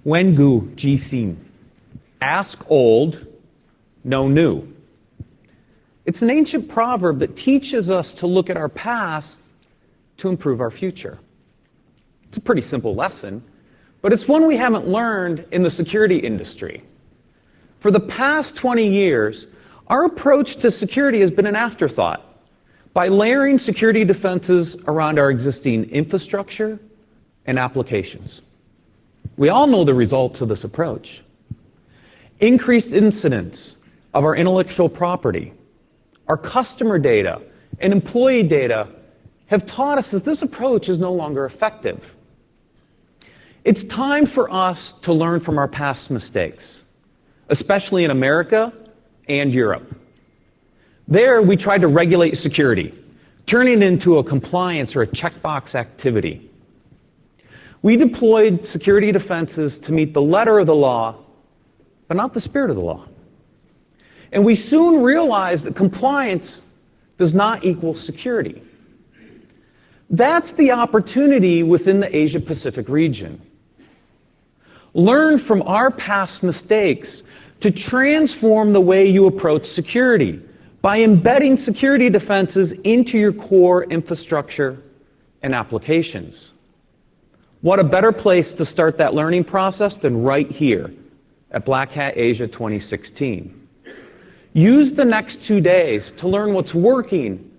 Wengu Jisin. Ask old, know new. It's an ancient proverb that teaches us to look at our past to improve our future. It's a pretty simple lesson, but it's one we haven't learned in the security industry. For the past 20 years, our approach to security has been an afterthought by layering security defenses around our existing infrastructure and applications. We all know the results of this approach. Increased incidents of our intellectual property, our customer data, and employee data have taught us that this approach is no longer effective. It's time for us to learn from our past mistakes, especially in America and Europe. There, we tried to regulate security, turning it into a compliance or a checkbox activity. We deployed security defenses to meet the letter of the law, but not the spirit of the law. And we soon realized that compliance does not equal security. That's the opportunity within the Asia-Pacific region. Learn from our past mistakes to transform the way you approach security by embedding security defenses into your core infrastructure and applications. What a better place to start that learning process than right here at Black Hat Asia 2016. Use the next 2 days to learn what's working,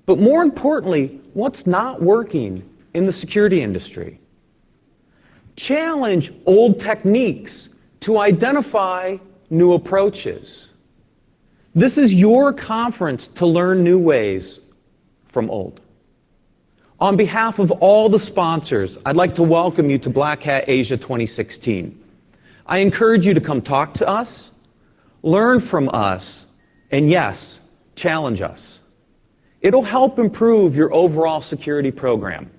but more importantly, what's not working in the security industry. Challenge old techniques to identify new approaches. This is your conference to learn new ways from old. On behalf of all the sponsors, I'd like to welcome you to Black Hat Asia 2016. I encourage you to come talk to us, learn from us, and yes, challenge us. It'll help improve your overall security program.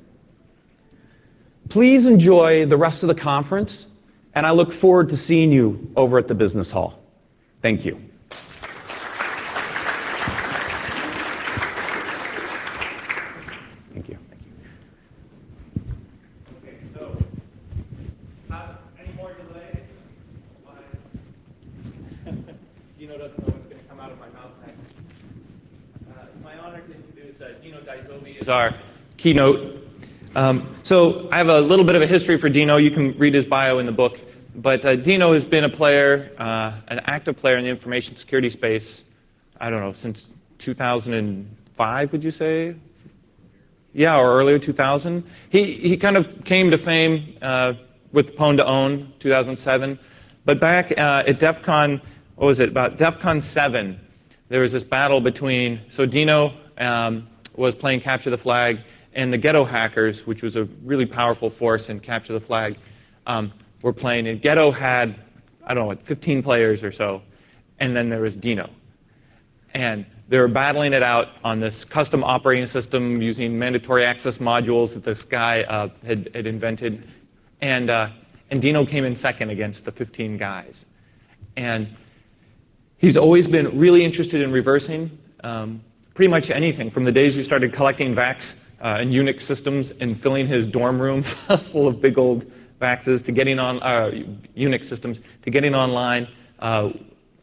Please enjoy the rest of the conference, and I look forward to seeing you over at the Business Hall. Thank you. Thank you. Okay, so any more delays? Dino doesn't know what's going to come out of my mouth next. It's my honor to introduce Dino Dizovi as our keynote. So I have a little bit of a history for Dino. You can read his bio in the book. But Dino has been a player, an active player in the information security space, I don't know, since 2005, would you say? Yeah, or earlier, 2000. He kind of came to fame with Pwn to Own, 2007. But back at DEF CON, what was it, about DEF CON 7, there was this battle between, so Dino was playing Capture the Flag, and the Ghetto Hackers, which was a really powerful force in Capture the Flag, were playing. And Ghetto had, I don't know, like 15 players or so, and then there was Dino. And they were battling it out on this custom operating system using mandatory access modules that this guy had invented. And Dino came in second against the 15 guys. And he's always been really interested in reversing pretty much anything, from the days he started collecting VAX and Unix systems and filling his dorm room full of big old VAXs, to getting on Unix systems, to getting online, to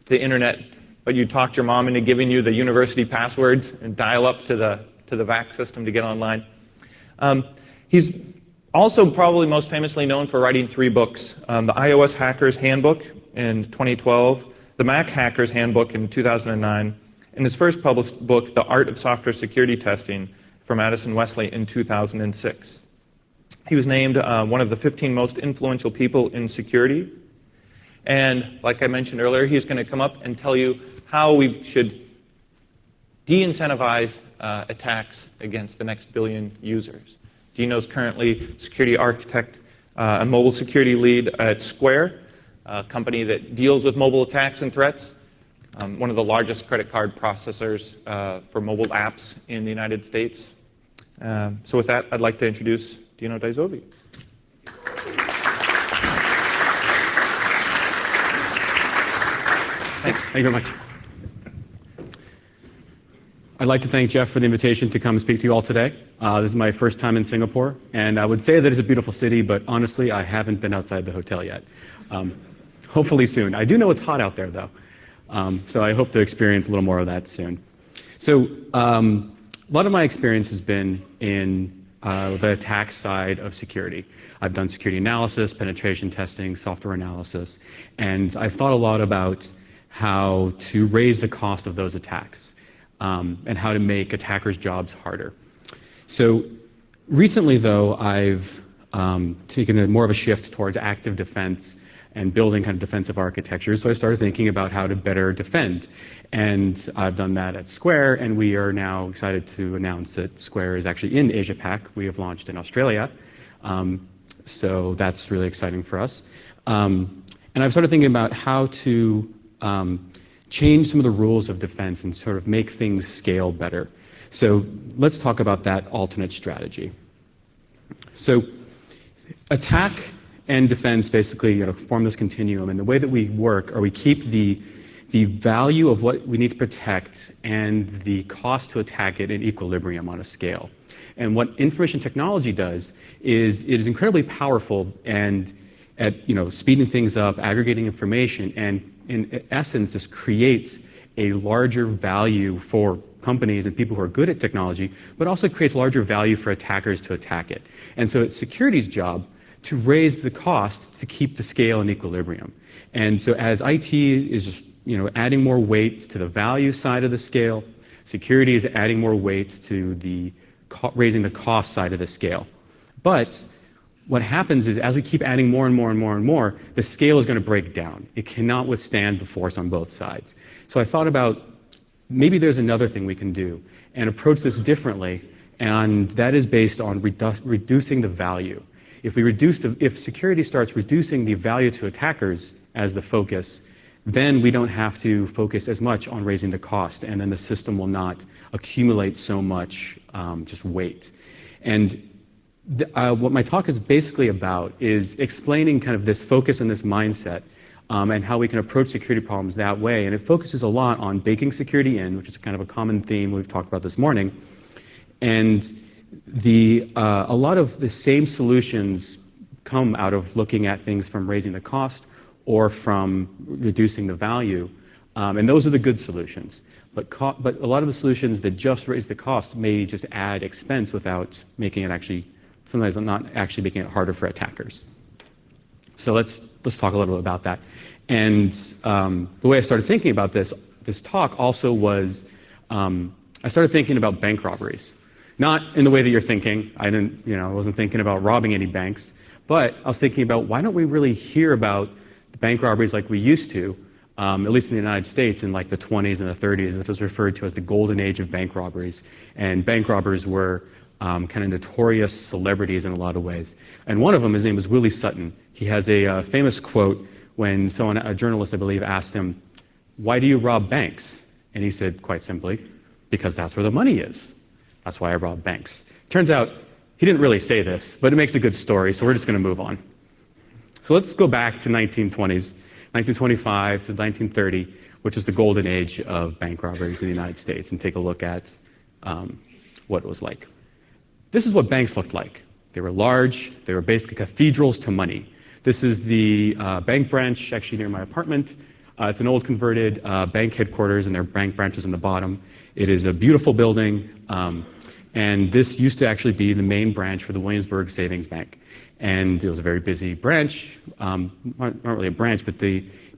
the internet. But you talked your mom into giving you the university passwords and dial up to the VAX system to get online. He's also probably most famously known for writing 3 books: the iOS Hacker's Handbook in 2012, the Mac Hacker's Handbook in 2009, and his first published book, The Art of Software Security Testing, from Addison Wesley in 2006. He was named one of the 15 most influential people in security. And like I mentioned earlier, he's going to come up and tell you how we should de-incentivize attacks against the next billion users. Dino's currently security architect and mobile security lead at Square, a company that deals with mobile attacks and threats, one of the largest credit card processors for mobile apps in the United States. So with that, I'd like to introduce Dino Dizovi. Thanks. Thank you very much. I'd like to thank Jeff for the invitation to come speak to you all today. This is my first time in Singapore, and I would say that it's a beautiful city, but honestly, I haven't been outside the hotel yet. Hopefully soon. I do know it's hot out there, though, so I hope to experience a little more of that soon. So a lot of my experience has been in the attack side of security. I've done security analysis, penetration testing, software analysis, and I've thought a lot about how to raise the cost of those attacks and how to make attackers' jobs harder. So recently, though, I've taken more of a shift towards active defense and building kind of defensive architecture. So I started thinking about how to better defend. And I've done that at Square, and we are now excited to announce that Square is actually in Asia Pac. We have launched in Australia. So that's really exciting for us. And I've started thinking about how to change some of the rules of defense and sort of make things scale better. So let's talk about that alternate strategy. So attack and defense basically form this continuum, and the way that we work, or we keep the value of what we need to protect and the cost to attack it in equilibrium on a scale. And what information technology does is it is incredibly powerful and at speeding things up, aggregating information, and in essence, this creates a larger value for companies and people who are good at technology, but also creates larger value for attackers to attack it. And so it's security's job to raise the cost to keep the scale in equilibrium. And so as IT is just, adding more weight to the value side of the scale, security is adding more weight to the raising the cost side of the scale. But what happens is as we keep adding more and more and more and more, the scale is going to break down. It cannot withstand the force on both sides. So I thought about maybe there's another thing we can do and approach this differently, and that is based on reducing the value. If security starts reducing the value to attackers as the focus, then we don't have to focus as much on raising the cost, and then the system will not accumulate so much just weight. And what my talk is basically about is explaining kind of this focus and this mindset and how we can approach security problems that way. And it focuses a lot on baking security in, which is kind of a common theme we've talked about this morning. And a lot of the same solutions come out of looking at things from raising the cost or from reducing the value. And those are the good solutions. But a lot of the solutions that just raise the cost may just add expense without making it sometimes not actually making it harder for attackers. So let's talk a little bit about that. And the way I started thinking about this talk also was I started thinking about bank robberies. Not in the way that you're thinking. I wasn't thinking about robbing any banks, but I was thinking about why don't we really hear about the bank robberies like we used to, at least in the United States in like the 20s and the 30s, which was referred to as the golden age of bank robberies. And bank robbers were kind of notorious celebrities in a lot of ways. And one of them, his name was Willie Sutton. He has a famous quote when a journalist, I believe, asked him, "Why do you rob banks?" And he said, quite simply, "Because that's where the money is. That's why I rob banks." Turns out he didn't really say this, but it makes a good story, so we're just going to move on. So let's go back to 1920s, 1925 to 1930, which is the golden age of bank robberies in the United States, and take a look at what it was like. This is what banks looked like. They were large. They were basically cathedrals to money. This is the bank branch actually near my apartment. It's an old converted bank headquarters, and there are bank branches on the bottom. It is a beautiful building, and this used to actually be the main branch for the Williamsburg Savings Bank. And it was a very busy branch, not really a branch, but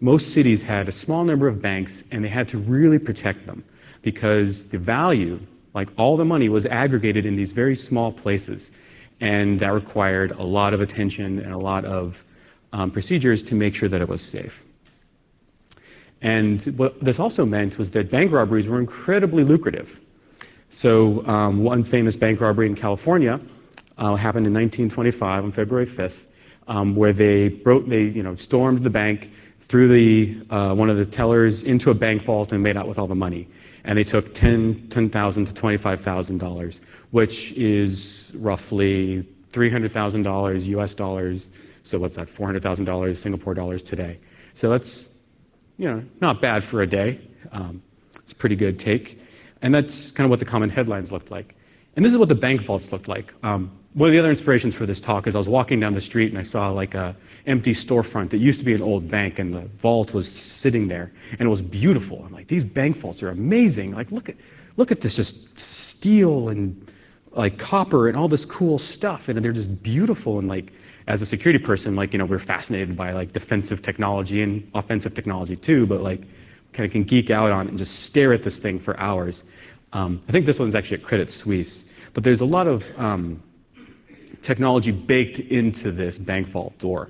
most cities had a small number of banks, and they had to really protect them because the value, like all the money, was aggregated in these very small places. And that required a lot of attention and a lot of procedures to make sure that it was safe. And what this also meant was that bank robberies were incredibly lucrative. So one famous bank robbery in California happened in 1925 on February 5th, where they stormed the bank, threw one of the tellers into a bank vault and made out with all the money. And they took $10,000 to $25,000, which is roughly $300,000 US dollars. So what's that? $400,000 Singapore dollars today. So that's not bad for a day. It's a pretty good take. And that's kind of what the common headlines looked like. And this is what the bank vaults looked like. One of the other inspirations for this talk is I was walking down the street and I saw like a empty storefront that used to be an old bank, and the vault was sitting there, and it was beautiful. I'm like, these bank vaults are amazing. Like, look at this, just steel and like copper and all this cool stuff, and they're just beautiful. And like, as a security person, like, we're fascinated by like defensive technology and offensive technology too, but like kind of can geek out on it and just stare at this thing for hours. I think this one's actually at Credit Suisse, but there's a lot of technology baked into this bank vault door.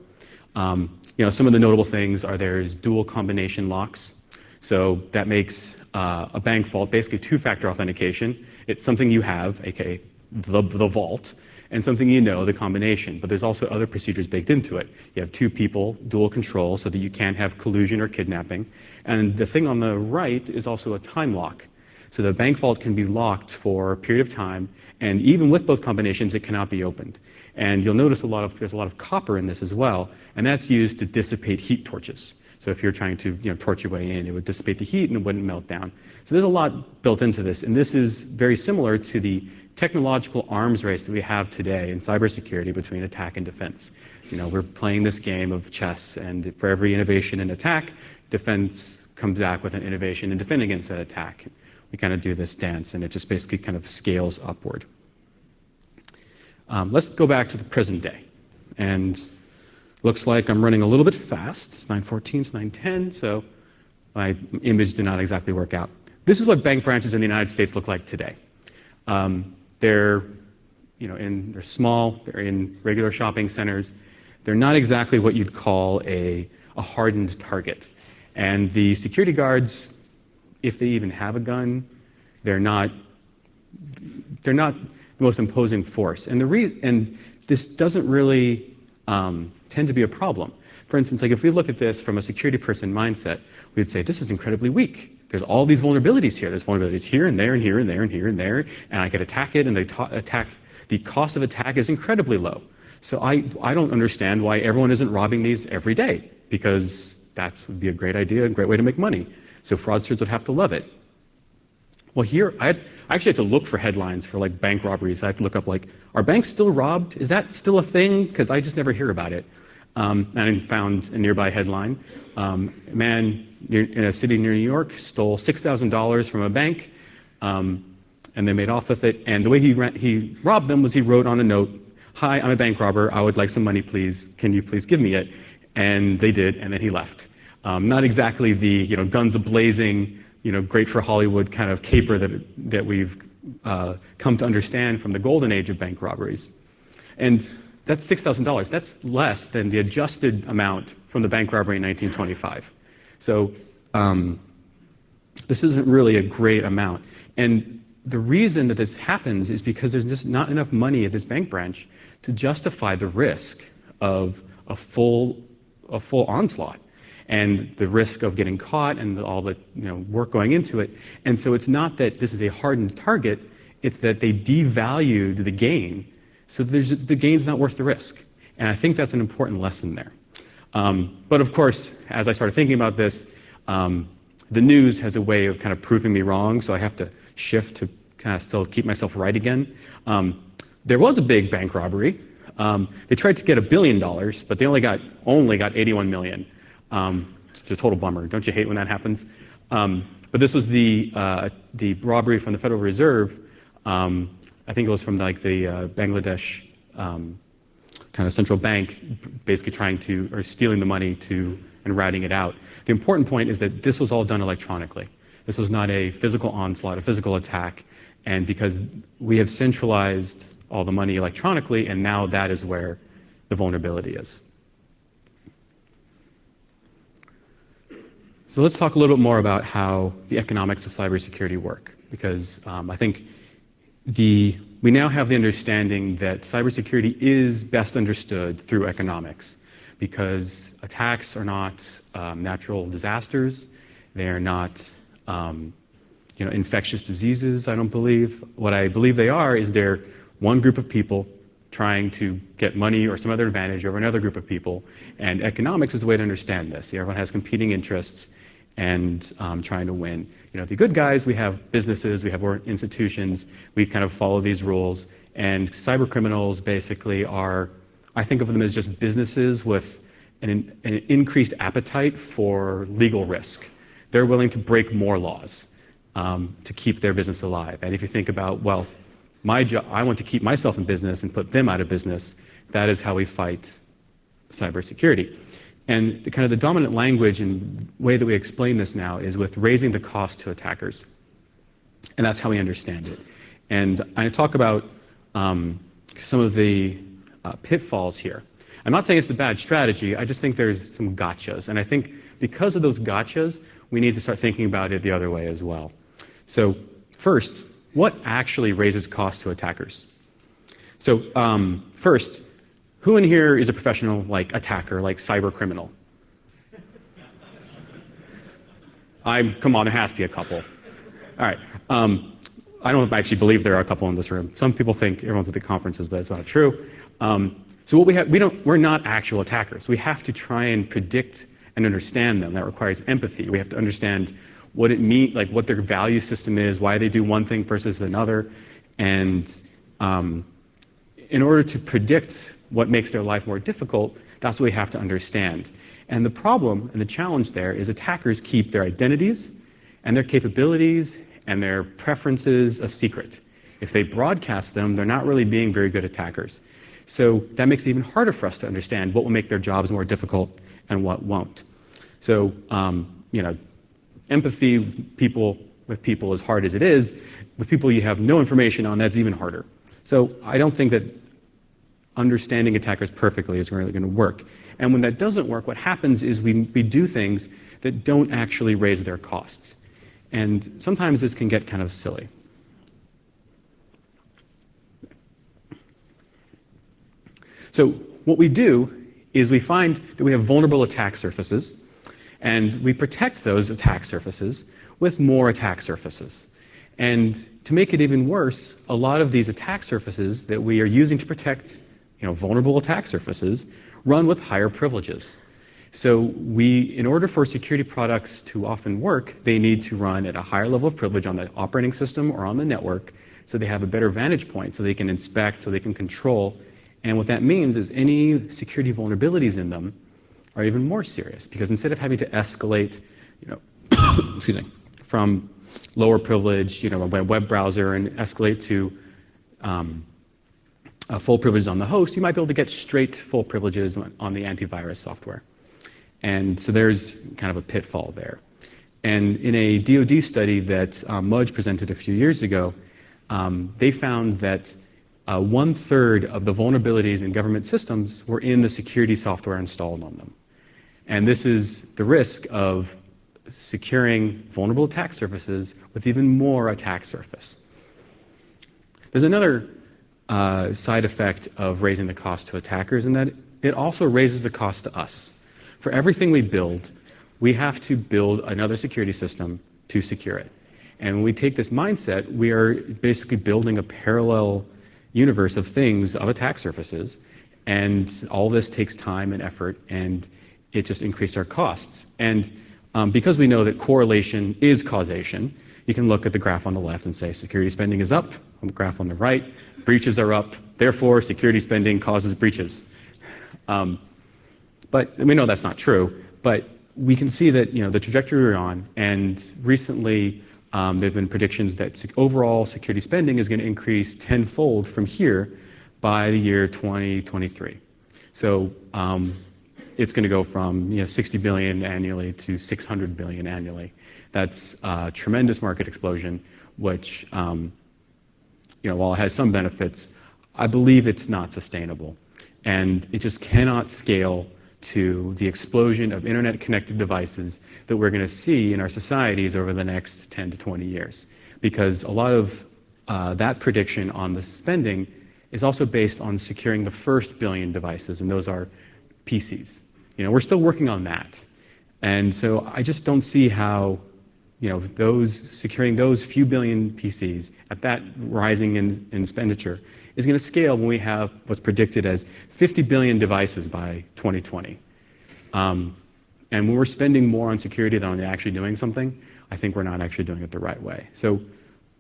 Some of the notable things are there's dual combination locks. So that makes a bank vault basically two-factor authentication. It's something you have, aka the vault, and something the combination. But there's also other procedures baked into it. You have two people, dual control, so that you can't have collusion or kidnapping. And the thing on the right is also a time lock. So the bank vault can be locked for a period of time, and even with both combinations, it cannot be opened. And you'll notice there's a lot of copper in this as well, and that's used to dissipate heat torches. So if you're trying to torch your way in, it would dissipate the heat and it wouldn't melt down. So there's a lot built into this, and this is very similar to the technological arms race that we have today in cybersecurity between attack and defense. We're playing this game of chess, and for every innovation and attack, defense comes back with an innovation and defend against that attack. We kind of do this dance, and it just basically kind of scales upward. Let's go back to the present day. And looks like I'm running a little bit fast. It's 9:14, it's 9:10, so my image did not exactly work out. This is what bank branches in the United States look like today. They're small, they're in regular shopping centers. They're not exactly what you'd call a hardened target. And the security guards, if they even have a gun, they're not the most imposing force. And this doesn't really tend to be a problem. For instance, like if we look at this from a security person mindset, we'd say this is incredibly weak. There's all these vulnerabilities here. There's vulnerabilities here and there and here and there and here and there, and I could attack it, and the cost of attack is incredibly low. So I don't understand why everyone isn't robbing these every day, because that would be a great idea, a great way to make money. So fraudsters would have to love it. Well, here, I actually had to look for headlines for like bank robberies. I had to look up like, are banks still robbed? Is that still a thing? Because I just never hear about it. And I found a nearby headline. A man in a city near New York stole $6,000 from a bank, and they made off with it. And the way he robbed them was he wrote on a note, "Hi, I'm a bank robber. I would like some money, please. Can you please give me it?" And they did, and then he left. Not exactly the guns a-blazing, great for Hollywood kind of caper that we've come to understand from the golden age of bank robberies. And that's $6,000. That's less than the adjusted amount from the bank robbery in 1925. So this isn't really a great amount. And the reason that this happens is because there's just not enough money at this bank branch to justify the risk of a full onslaught, and the risk of getting caught and all the work going into it. And so it's not that this is a hardened target, it's that they devalued the gain, so the gain's not worth the risk. And I think that's an important lesson there. But of course, as I started thinking about this, the news has a way of kind of proving me wrong, so I have to shift to kind of still keep myself right again. There was a big bank robbery. They tried to get $1 billion, but they only got 81 million. It's a total bummer. Don't you hate when that happens? But this was the robbery from the Federal Reserve. I think it was from like the Bangladesh kind of central bank, basically stealing the money and routing it out. The important point is that this was all done electronically. This was not a physical onslaught, a physical attack, and because we have centralized all the money electronically, and now that is where the vulnerability is. So let's talk a little bit more about how the economics of cybersecurity work, because I think we now have the understanding that cybersecurity is best understood through economics, because attacks are not natural disasters. They are not infectious diseases, I don't believe. What I believe they are is they're one group of people trying to get money or some other advantage over another group of people, and economics is the way to understand this. Everyone has competing interests and trying to win. the good guys, we have businesses, we have institutions, we kind of follow these rules, and cyber criminals basically are, I think of them as just businesses with an increased appetite for legal risk. They're willing to break more laws to keep their business alive. And if you think about, well, my job, I want to keep myself in business and put them out of business, that is how we fight cybersecurity. And the dominant language and way that we explain this now is with raising the cost to attackers. And that's how we understand it. And I talk about some of the pitfalls here. I'm not saying it's a bad strategy, I just think there's some gotchas. And I think because of those gotchas, we need to start thinking about it the other way as well. So first, what actually raises cost to attackers? So first, who in here is a professional attacker, like cyber criminal? Come on, it has to be a couple. All right. I don't actually believe there are a couple in this room. Some people think everyone's at the conferences, but it's not true. So what we're not actual attackers. We have to try and predict and understand them. That requires empathy. We have to understand what it means, what their value system is, why they do one thing versus another, and in order to predict what makes their life more difficult, that's what we have to understand. And the problem and the challenge there is attackers keep their identities and their capabilities and their preferences a secret. If they broadcast them, they're not really being very good attackers. So that makes it even harder for us to understand what will make their jobs more difficult and what won't. So, empathy with people, as hard as it is, with people you have no information on, that's even harder. So I don't think that understanding attackers perfectly is really going to work. And when that doesn't work, what happens is we do things that don't actually raise their costs. And sometimes this can get kind of silly. So what we do is we find that we have vulnerable attack surfaces, and we protect those attack surfaces with more attack surfaces. And to make it even worse, a lot of these attack surfaces that we are using to protect vulnerable attack surfaces run with higher privileges. So in order for security products to often work, they need to run at a higher level of privilege on the operating system or on the network, so they have a better vantage point, so they can inspect, so they can control. And what that means is any security vulnerabilities in them are even more serious, because instead of having to escalate, excuse me, from lower privilege, a web browser, and escalate to full privileges on the host, you might be able to get straight full privileges on the antivirus software. And so there's kind of a pitfall there. And in a DoD study that Mudge presented a few years ago, they found that 1/3 of the vulnerabilities in government systems were in the security software installed on them. And this is the risk of securing vulnerable attack surfaces with even more attack surface. There's another side effect of raising the cost to attackers, and that it also raises the cost to us. For everything we build, we have to build another security system to secure it. And when we take this mindset, we are basically building a parallel universe of things, of attack surfaces, and all this takes time and effort, and it just increased our costs. And because we know that correlation is causation, you can look at the graph on the left and say security spending is up, on the graph on the right, breaches are up, therefore security spending causes breaches. But we know that's not true, but we can see that the trajectory we're on, and recently there have been predictions that overall security spending is going to increase tenfold from here by the year 2023. So it's going to go from 60 billion annually to 600 billion annually. That's a tremendous market explosion, which while it has some benefits, I believe it's not sustainable, and it just cannot scale to the explosion of internet-connected devices that we're going to see in our societies over the next 10 to 20 years. Because a lot of that prediction on the spending is also based on securing the first billion devices, and those are PCs. We're still working on that. And so I just don't see how securing those few billion PCs at that rising in expenditure is going to scale when we have what's predicted as 50 billion devices by 2020. And when we're spending more on security than on actually doing something, I think we're not actually doing it the right way. So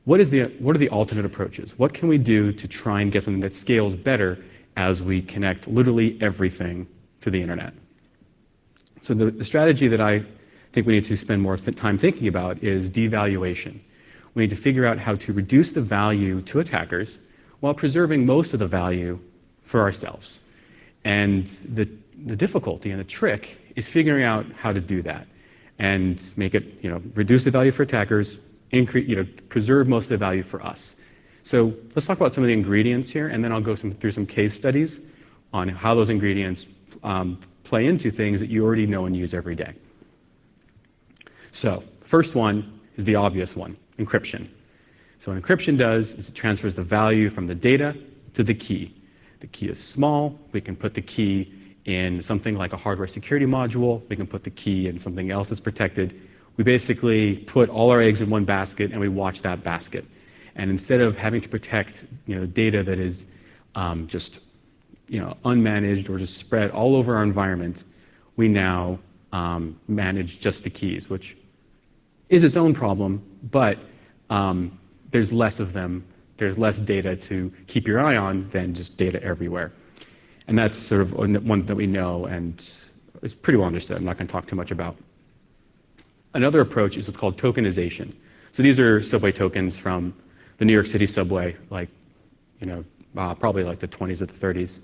what are the alternate approaches? What can we do to try and get something that scales better as we connect literally everything to the internet? So the strategy that I think we need to spend more time thinking about is devaluation. We need to figure out how to reduce the value to attackers while preserving most of the value for ourselves. And the difficulty and the trick is figuring out how to do that and make it, reduce the value for attackers, preserve most of the value for us. So let's talk about some of the ingredients here, and then I'll go through some case studies on how those ingredients play into things that you already know and use every day. So first one is the obvious one, encryption. So what encryption does is it transfers the value from the data to the key. The key is small. We can put the key in something like a hardware security module. We can put the key in something else that's protected. We basically put all our eggs in one basket and we watch that basket. And instead of having to protect data that is just unmanaged or just spread all over our environment, we now manage just the keys, which is its own problem, but there's less of them. There's less data to keep your eye on than just data everywhere. And that's sort of one that we know and is pretty well understood. I'm not going to talk too much about. Another approach is what's called tokenization. So these are subway tokens from the New York City subway, probably like the 20s or the 30s.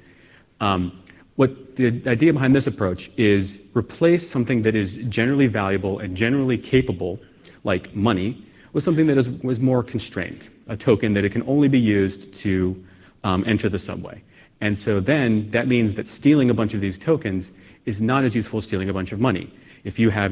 What the idea behind this approach is replace something that is generally valuable and generally capable, like money, with something that was more constrained, a token that it can only be used to enter the subway. And so then that means that stealing a bunch of these tokens is not as useful as stealing a bunch of money. If you have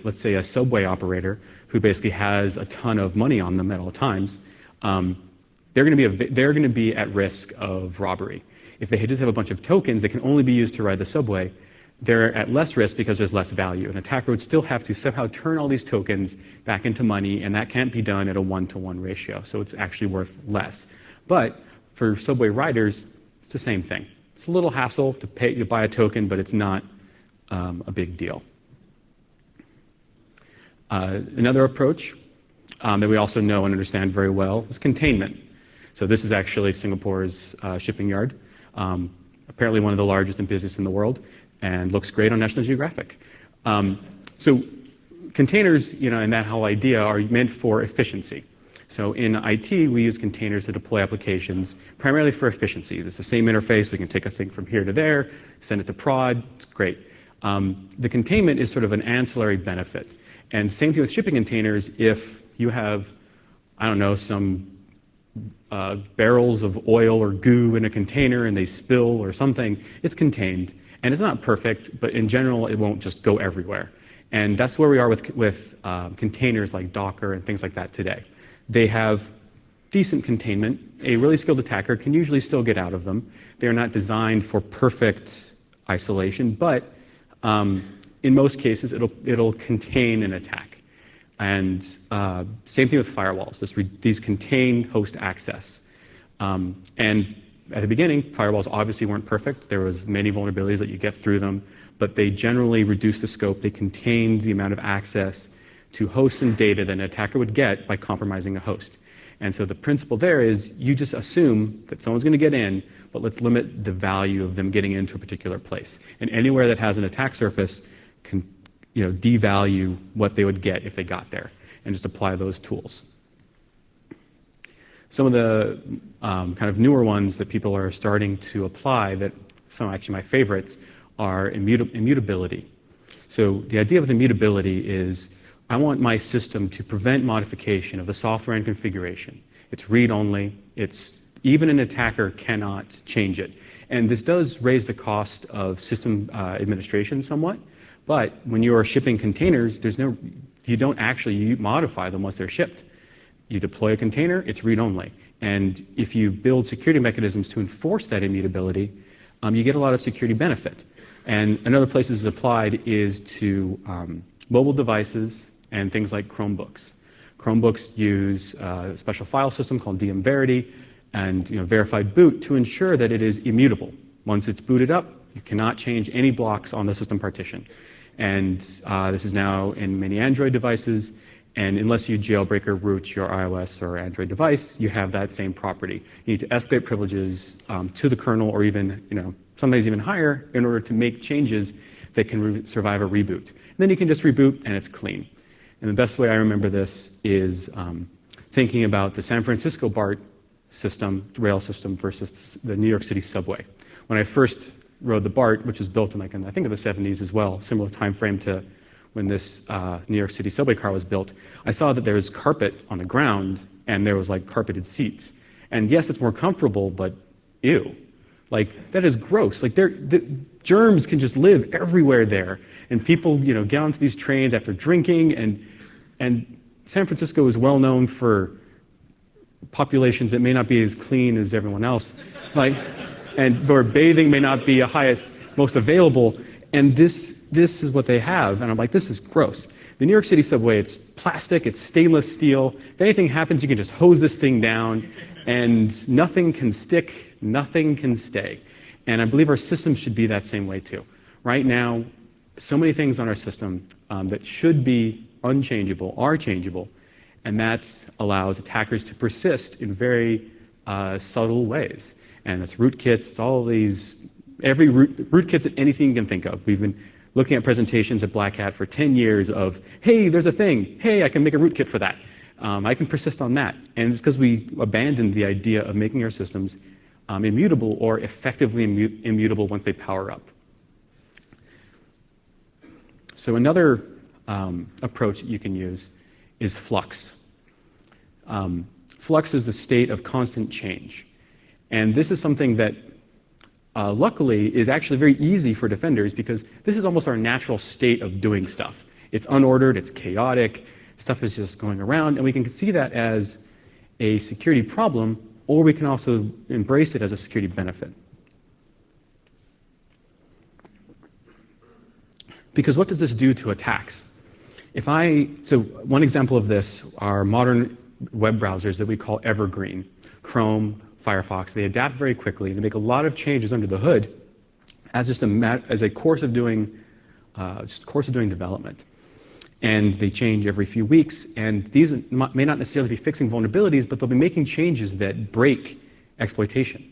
let's say a subway operator who basically has a ton of money on them at all times, they're going to be at risk of robbery. If they just have a bunch of tokens that can only be used to ride the subway, they're at less risk because there's less value. An attacker would still have to somehow turn all these tokens back into money, and that can't be done at a 1-to-1 ratio, so it's actually worth less. But for subway riders, it's the same thing. It's a little hassle to buy a token, but it's not a big deal. Another approach that we also know and understand very well is containment. So this is actually Singapore's shipping yard, apparently one of the largest and busiest in the world, and looks great on National Geographic. So containers, and that whole idea are meant for efficiency. So in IT, we use containers to deploy applications primarily for efficiency. It's the same interface. We can take a thing from here to there, send it to prod. It's great. The containment is sort of an ancillary benefit. And same thing with shipping containers. If you have, some barrels of oil or goo in a container and they spill or something, it's contained. And it's not perfect, but in general, it won't just go everywhere. And that's where we are with containers like Docker and things like that today. They have decent containment. A really skilled attacker can usually still get out of them. They're not designed for perfect isolation, but in most cases, it'll contain an attack. And same thing with firewalls. These contain host access. And at the beginning, firewalls obviously weren't perfect. There was many vulnerabilities that you get through them, but they generally reduced the scope. They contained the amount of access to hosts and data that an attacker would get by compromising a host. And so the principle there is you just assume that someone's going to get in, but let's limit the value of them getting into a particular place. And anywhere that has an attack surface can devalue what they would get if they got there, and just apply those tools. Some of the kind of newer ones that people are starting to apply, that some actually my favorites, are immutability. So the idea of immutability is I want my system to prevent modification of the software and configuration. It's read-only. Even an attacker cannot change it. And this does raise the cost of system administration somewhat. But when you are shipping containers, you don't actually modify them once they're shipped. You deploy a container, it's read-only. And if you build security mechanisms to enforce that immutability, you get a lot of security benefit. And another place this is applied is to mobile devices and things like Chromebooks. Chromebooks use a special file system called DM-Verity and verified boot to ensure that it is immutable. Once it's booted up, you cannot change any blocks on the system partition. And this is now in many Android devices. And unless you jailbreak or root your iOS or Android device, you have that same property. You need to escalate privileges to the kernel, or even, sometimes even higher, in order to make changes that can survive a reboot. And then you can just reboot and it's clean. And the best way I remember this is thinking about the San Francisco BART system, rail system, versus the New York City subway. When I first rode the BART, which was built in, I think, in the 70s as well, similar time frame to when this New York City subway car was built, I saw that there was carpet on the ground and there was like carpeted seats. And yes, it's more comfortable, but ew. Like, that is gross. Like, the germs can just live everywhere there. And people, get onto these trains after drinking. And San Francisco is well known for populations that may not be as clean as everyone else. And where bathing may not be most available. And this is what they have. And I'm like, this is gross. The New York City subway, it's plastic, it's stainless steel. If anything happens, you can just hose this thing down, and nothing can stick, nothing can stay. And I believe our system should be that same way too. Right now, so many things on our system that should be unchangeable are changeable, and that allows attackers to persist in very subtle ways. And it's rootkits, it's all these, every rootkits at anything you can think of. We've been looking at presentations at Black Hat for 10 years of, hey, there's a thing, hey, I can make a rootkit for that. I can persist on that. And it's because we abandoned the idea of making our systems immutable or effectively immutable once they power up. So another approach that you can use is flux. Flux is the state of constant change. And this is something that luckily is actually very easy for defenders, because this is almost our natural state of doing stuff. It's unordered, it's chaotic, stuff is just going around, and we can see that as a security problem, or we can also embrace it as a security benefit. Because what does this do to attacks? So one example of this are modern web browsers that we call evergreen. Chrome, Firefox, they adapt very quickly. They make a lot of changes under the hood as just as a course of doing development. And they change every few weeks. And these may not necessarily be fixing vulnerabilities, but they'll be making changes that break exploitation.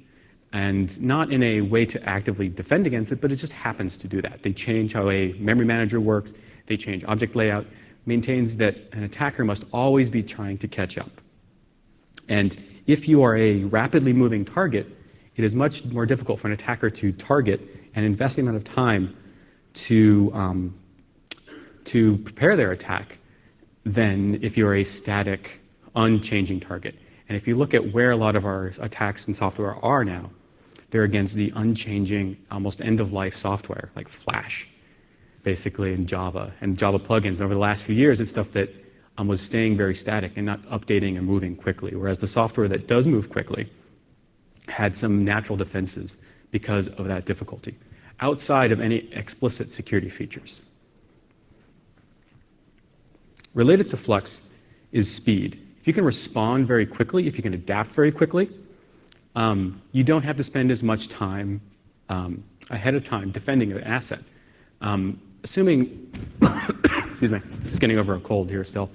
And not in a way to actively defend against it, but it just happens to do that. They change how a memory manager works. They change object layout. Maintains that an attacker must always be trying to catch up. And if you are a rapidly moving target, it is much more difficult for an attacker to target and invest the amount of time to prepare their attack than if you're a static, unchanging target. And if you look at where a lot of our attacks in software are now, they're against the unchanging, almost end-of-life software, like Flash, basically, and Java plugins. And over the last few years, it's stuff that was staying very static and not updating and moving quickly, whereas the software that does move quickly had some natural defenses because of that difficulty, outside of any explicit security features. Related to Flux is speed. If you can respond very quickly, if you can adapt very quickly, you don't have to spend as much time ahead of time defending an asset. Assuming, excuse me, just getting over a cold here still.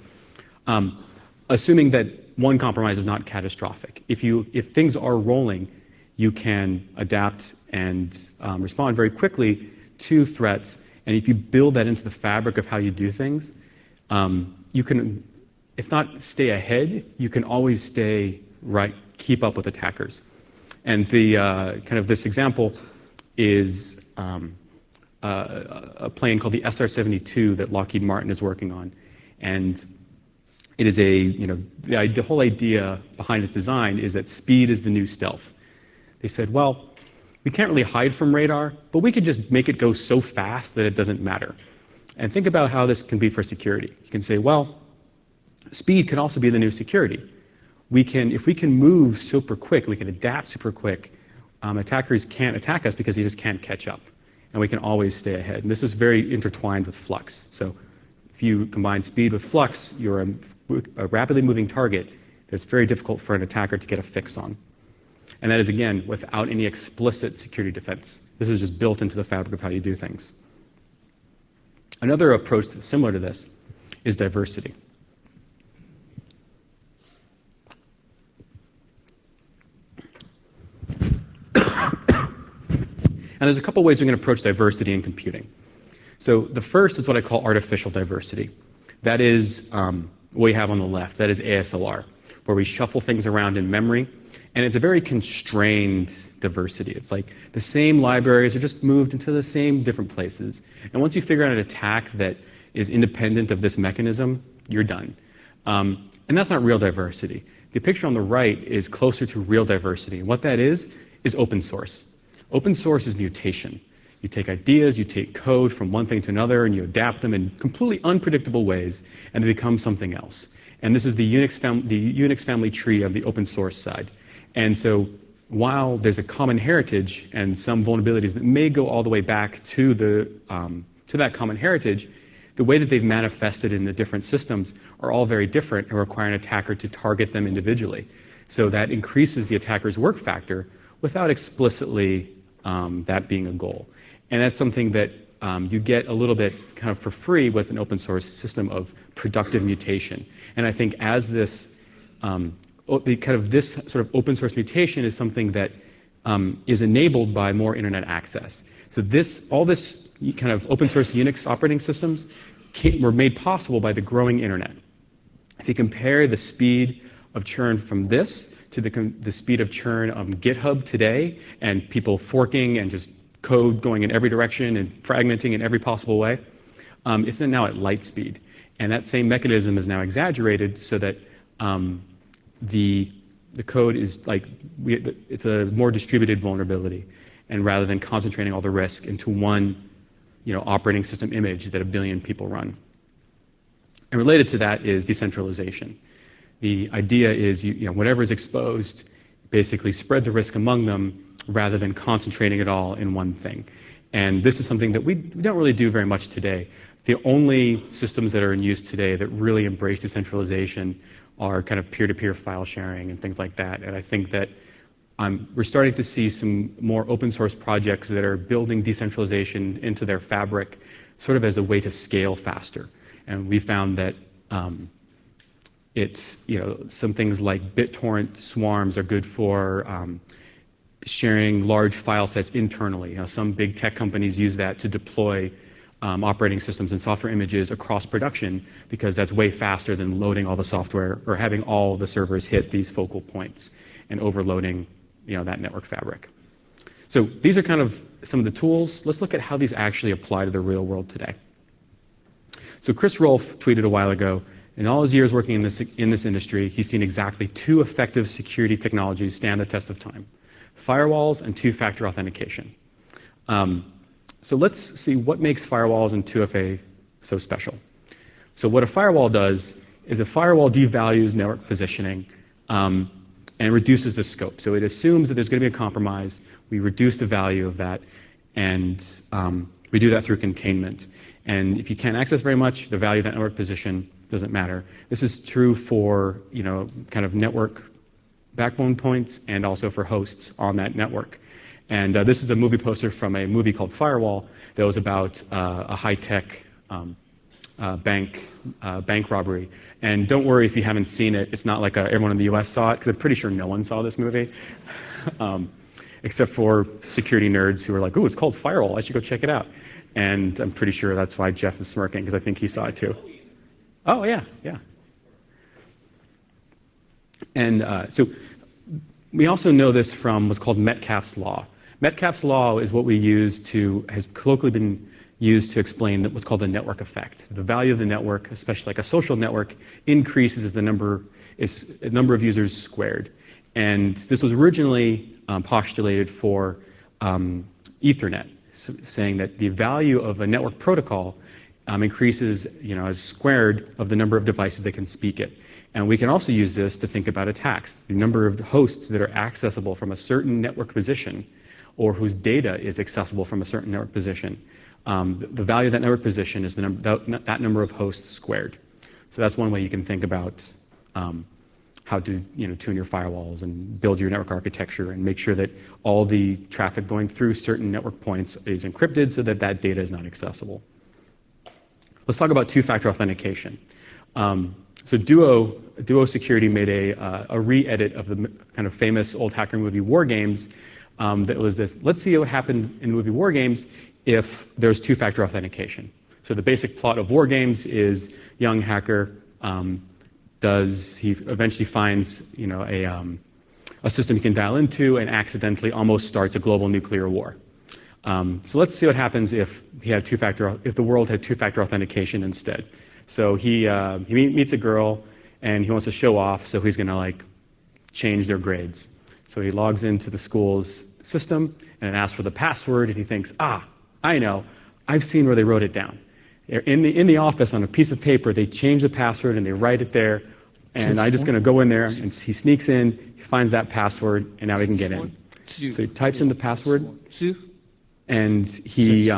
Assuming that one compromise is not catastrophic. If things are rolling, you can adapt and respond very quickly to threats. And if you build that into the fabric of how you do things, you can, if not stay ahead, you can always stay right, keep up with attackers. And the kind of this example is a plane called the SR-72 that Lockheed Martin is working on. And it is the whole idea behind its design is that speed is the new stealth. They said, well, we can't really hide from radar, but we could just make it go so fast that it doesn't matter. And think about how this can be for security. You can say, well, speed can also be the new security. If we can move super quick, we can adapt super quick, attackers can't attack us because they just can't catch up. And we can always stay ahead. And this is very intertwined with Flux. So if you combine speed with Flux, you're a rapidly moving target that's very difficult for an attacker to get a fix on. And that is, again, without any explicit security defense. This is just built into the fabric of how you do things. Another approach that's similar to this is diversity. And there's a couple ways we can approach diversity in computing. So the first is what I call artificial diversity. That is what we have on the left. That is ASLR, where we shuffle things around in memory. And it's a very constrained diversity. It's like the same libraries are just moved into the same different places. And once you figure out an attack that is independent of this mechanism, you're done. And that's not real diversity. The picture on the right is closer to real diversity. And what that is open source. Open source is mutation. You take ideas, you take code from one thing to another, and you adapt them in completely unpredictable ways, and they become something else. And this is the Unix family tree of the open source side. And so while there's a common heritage and some vulnerabilities that may go all the way back to that common heritage, the way that they've manifested in the different systems are all very different and require an attacker to target them individually. So that increases the attacker's work factor without explicitly that being a goal. And that's something that you get a little bit kind of for free with an open source system of productive mutation. And I think as this, this sort of open source mutation is something that is enabled by more internet access. So all this kind of open source Unix operating systems were made possible by the growing internet. If you compare the speed of churn from this to the speed of churn on GitHub today, and people forking and just code going in every direction and fragmenting in every possible way, it's now at light speed. And that same mechanism is now exaggerated so that the code is like, it's a more distributed vulnerability. And rather than concentrating all the risk into one operating system image that a billion people run. And related to that is decentralization. The idea is whatever is exposed, basically spread the risk among them rather than concentrating it all in one thing. And this is something that we don't really do very much today. The only systems that are in use today that really embrace decentralization are kind of peer-to-peer file sharing and things like that. And I think that we're starting to see some more open source projects that are building decentralization into their fabric sort of as a way to scale faster. And we found that it's, some things like BitTorrent swarms are good for sharing large file sets internally. Some big tech companies use that to deploy operating systems and software images across production because that's way faster than loading all the software or having all the servers hit these focal points and overloading that network fabric. So these are kind of some of the tools. Let's look at how these actually apply to the real world today. So Chris Rolfe tweeted a while ago, in all his years working in this industry, he's seen exactly 2 effective security technologies stand the test of time: firewalls and two-factor authentication. So let's see what makes firewalls and 2FA so special. So what a firewall does is a firewall devalues network positioning and reduces the scope. So it assumes that there's going to be a compromise. We reduce the value of that, and we do that through containment. And if you can't access very much, the value of that network position doesn't matter. This is true for kind of network backbone points and also for hosts on that network. And this is a movie poster from a movie called Firewall that was about a high-tech bank robbery. And don't worry if you haven't seen it. It's not like everyone in the US saw it, because I'm pretty sure no one saw this movie, except for security nerds who were like, "Ooh, it's called Firewall. I should go check it out." And I'm pretty sure that's why Jeff is smirking, because I think he saw it too. Oh, yeah. And so we also know this from what's called Metcalfe's law. Metcalfe's law is what has colloquially been used to explain what's called the network effect. The value of the network, especially like a social network, increases as the number of users squared. And this was originally postulated for Ethernet, saying that the value of a network protocol increases, as squared of the number of devices that can speak it. And we can also use this to think about attacks. The number of hosts that are accessible from a certain network position or whose data is accessible from a certain network position. The value of that network position is that number of hosts squared. So that's one way you can think about how to tune your firewalls and build your network architecture and make sure that all the traffic going through certain network points is encrypted so that that data is not accessible. Let's talk about two-factor authentication. So Duo Security made a re-edit of the kind of famous old hacker movie War Games that was this: let's see what happened in the movie War Games if there's two-factor authentication. So the basic plot of War Games is young hacker he eventually finds a system he can dial into and accidentally almost starts a global nuclear war. So let's see what happens if the world had two-factor authentication instead. So he meets a girl and he wants to show off, so he's going to change their grades. So he logs into the school's system and it asks for the password, and he thinks, I know, I've seen where they wrote it down. In the office on a piece of paper, they change the password and they write it there, and I'm just going to go in there, and he sneaks in, he finds that password, and now he can get in. So he types in the password, and he,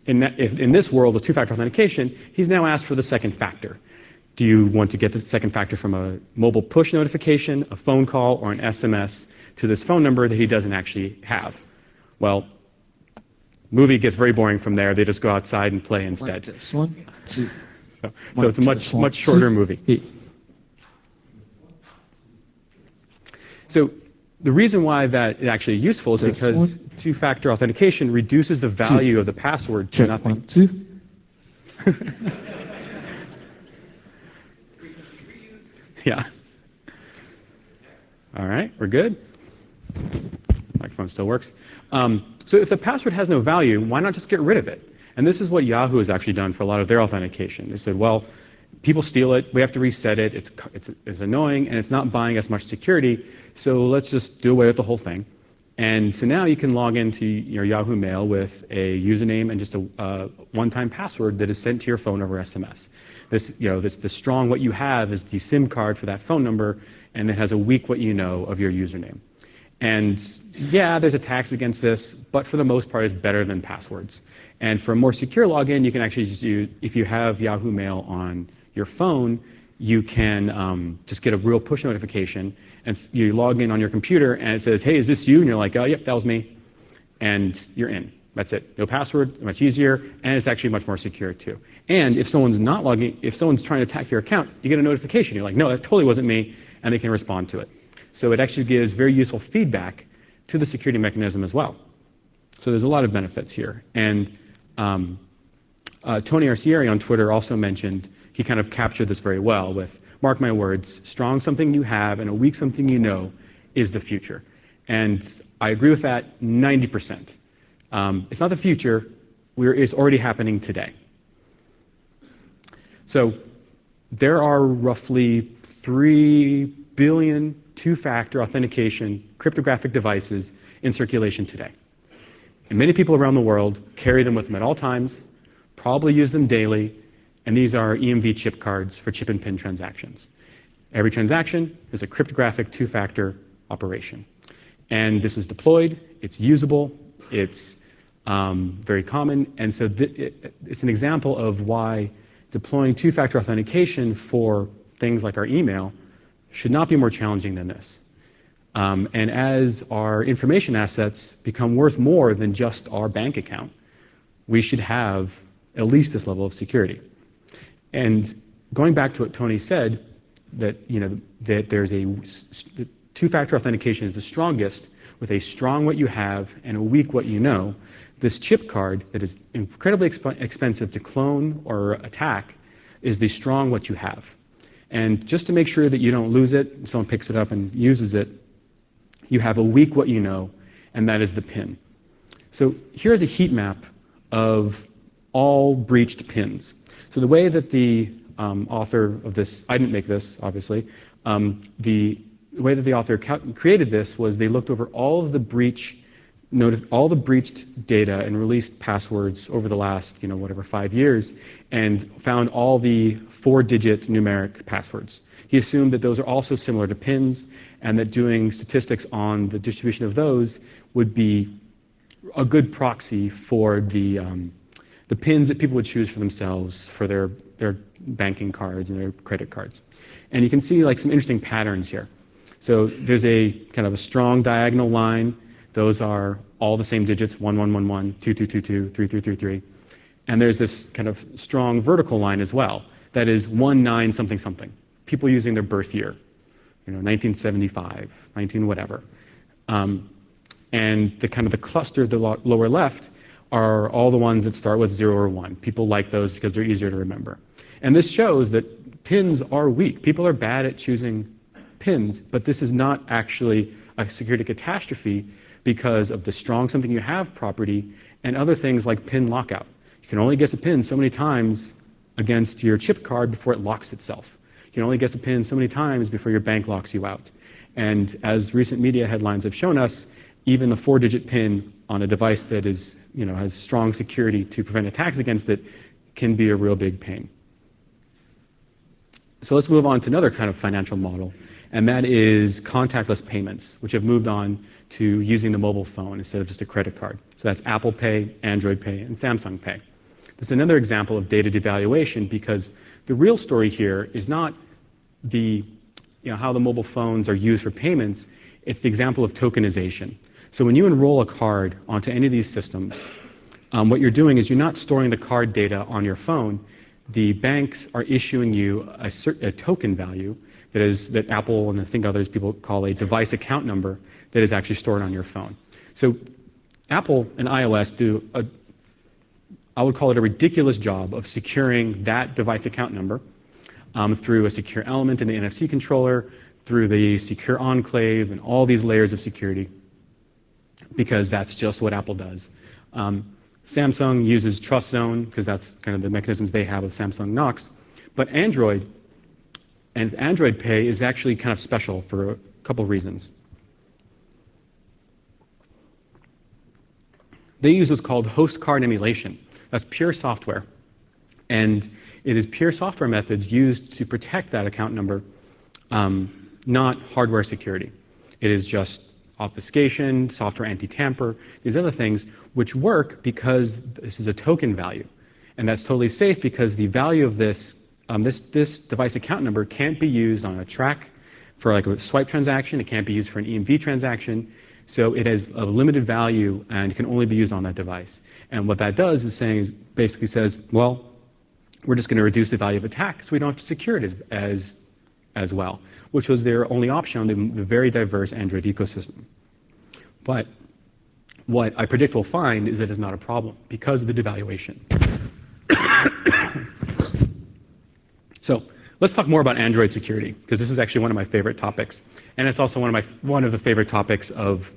in this world of two-factor authentication, he's now asked for the second factor. Do you want to get the second factor from a mobile push notification, a phone call, or an SMS to this phone number that he doesn't actually have? Well, movie gets very boring from there. They just go outside and play instead. So it's a much shorter movie. So the reason why that is actually useful is because two-factor authentication reduces the value of the password to nothing. Yeah. All right, we're good. Microphone still works. So if the password has no value, why not just get rid of it? And this is what Yahoo has actually done for a lot of their authentication. They said, well, people steal it, we have to reset it, it's annoying, and it's not buying us much security, so let's just do away with the whole thing. And so now you can log into your Yahoo Mail with a username and just a one-time password that is sent to your phone over SMS. The strong what you have is the SIM card for that phone number, and it has a weak what you know of your username. And yeah, there's attacks against this, but for the most part, it's better than passwords. And for a more secure login, you can actually just use, if you have Yahoo Mail on your phone, you can just get a real push notification, and you log in on your computer, and it says, hey, is this you? And you're like, oh, yep, that was me. And you're in. That's it. No password, much easier, and it's actually much more secure too. And if someone's not logging, if someone's trying to attack your account, you get a notification. You're like, no, that totally wasn't me, and they can respond to it. So it actually gives very useful feedback to the security mechanism as well. So there's a lot of benefits here. And Tony Arcieri on Twitter also mentioned, he kind of captured this very well with, mark my words, strong something you have and a weak something you know is the future. And I agree with that 90%. It's not the future, it's already happening today. So there are roughly 3 billion two-factor authentication cryptographic devices in circulation today. And many people around the world carry them with them at all times, probably use them daily, and these are EMV chip cards for chip and pin transactions. Every transaction is a cryptographic two-factor operation. And this is deployed, it's usable, it's very common, and so it's an example of why deploying two-factor authentication for things like our email should not be more challenging than this. And as our information assets become worth more than just our bank account, we should have at least this level of security. And going back to what Tony said, that that there's two-factor authentication is the strongest with a strong what you have and a weak what you know. This chip card that is incredibly expensive to clone or attack is the strong what you have. And just to make sure that you don't lose it, someone picks it up and uses it, you have a weak what you know, and that is the pin. So here's a heat map of all breached pins. So the way that the author of this, I didn't make this, obviously, the way that the author created this was they looked over all of the breached data and released passwords over the last, 5 years, and found all the 4-digit numeric passwords. He assumed that those are also similar to pins, and that doing statistics on the distribution of those would be a good proxy for the pins that people would choose for themselves for their banking cards and their credit cards. And you can see some interesting patterns here. So there's a kind of a strong diagonal line. Those are all the same digits, 1111, 2222, 3333. And there's this kind of strong vertical line as well, that is 19 something something. People using their birth year, 1975, 19 whatever. And the kind of the cluster, the lower left, are all the ones that start with 0 or 1. People like those because they're easier to remember. And this shows that pins are weak. People are bad at choosing pins, but this is not actually a security catastrophe because of the strong something you have property and other things like pin lockout. You can only guess a pin so many times against your chip card before it locks itself. You can only guess a pin so many times before your bank locks you out. And as recent media headlines have shown us, even the 4-digit pin on a device that is, has strong security to prevent attacks against it can be a real big pain. So let's move on to another kind of financial model, and that is contactless payments, which have moved on to using the mobile phone instead of just a credit card. So that's Apple Pay, Android Pay, and Samsung Pay. This is another example of data devaluation because the real story here is not how the mobile phones are used for payments, it's the example of tokenization. So when you enroll a card onto any of these systems, what you're doing is you're not storing the card data on your phone. The banks are issuing you a token value that Apple and I think others people call a device account number that is actually stored on your phone. So Apple and iOS do I would call it a ridiculous job of securing that device account number through a secure element in the NFC controller, through the secure enclave, and all these layers of security, because that's just what Apple does. Samsung uses Trust Zone, because that's kind of the mechanisms they have with Samsung Knox. But Android and Android Pay is actually kind of special for a couple reasons. They use what's called host card emulation. That's pure software. And it is pure software methods used to protect that account number, not hardware security. It is just obfuscation, software anti-tamper, these other things, which work because this is a token value. And that's totally safe because the value of this device account number can't be used on a track for like a swipe transaction. It can't be used for an EMV transaction. So it has a limited value and can only be used on that device. And what that does is basically says, well, we're just going to reduce the value of attack so we don't have to secure it as well, which was their only option on the very diverse Android ecosystem. But what I predict we'll find is that it's not a problem because of the devaluation. So let's talk more about Android security, because this is actually one of my favorite topics. And it's also one of the favorite topics of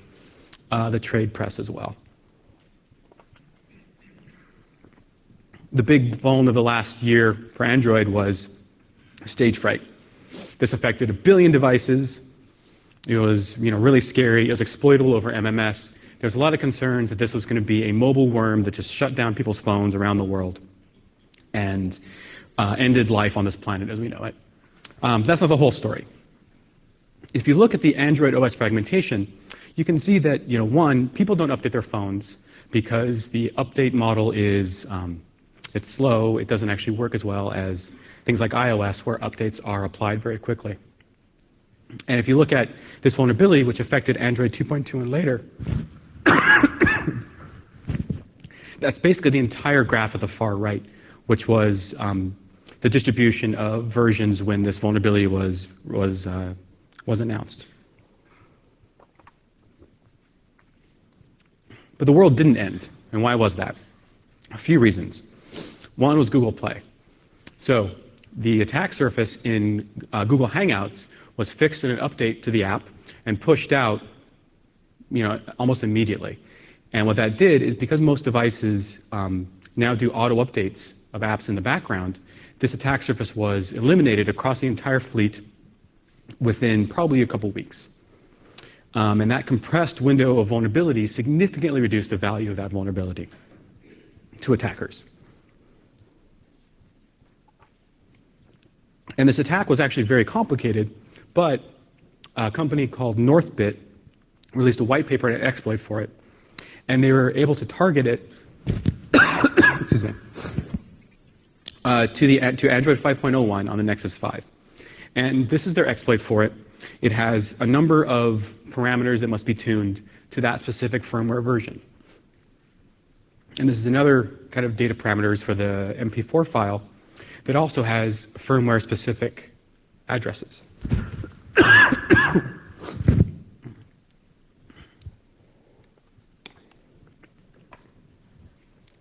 the trade press as well. The big vuln of the last year for Android was stage fright. This affected 1 billion devices. It was really scary. It was exploitable over MMS. There's a lot of concerns that this was going to be a mobile worm that just shut down people's phones around the world and ended life on this planet as we know it. That's not the whole story. If you look at the Android OS fragmentation, you can see that, one, people don't update their phones because the update model is it's slow. It doesn't actually work as well as things like iOS, where updates are applied very quickly. And if you look at this vulnerability, which affected Android 2.2 and later, that's basically the entire graph at the far right, which was the distribution of versions when this vulnerability was announced. But the world didn't end. And why was that? A few reasons. One was Google Play. So the attack surface in Google Hangouts was fixed in an update to the app and pushed out almost immediately. And what that did is, because most devices now do auto updates of apps in the background, this attack surface was eliminated across the entire fleet within probably a couple weeks. And that compressed window of vulnerability significantly reduced the value of that vulnerability to attackers. And this attack was actually very complicated, but a company called Northbit released a white paper and an exploit for it. And they were able to target it excuse me, to Android 5.01 on the Nexus 5. And this is their exploit for it. It has a number of parameters that must be tuned to that specific firmware version. And this is another kind of data parameters for the MP4 file that also has firmware-specific addresses.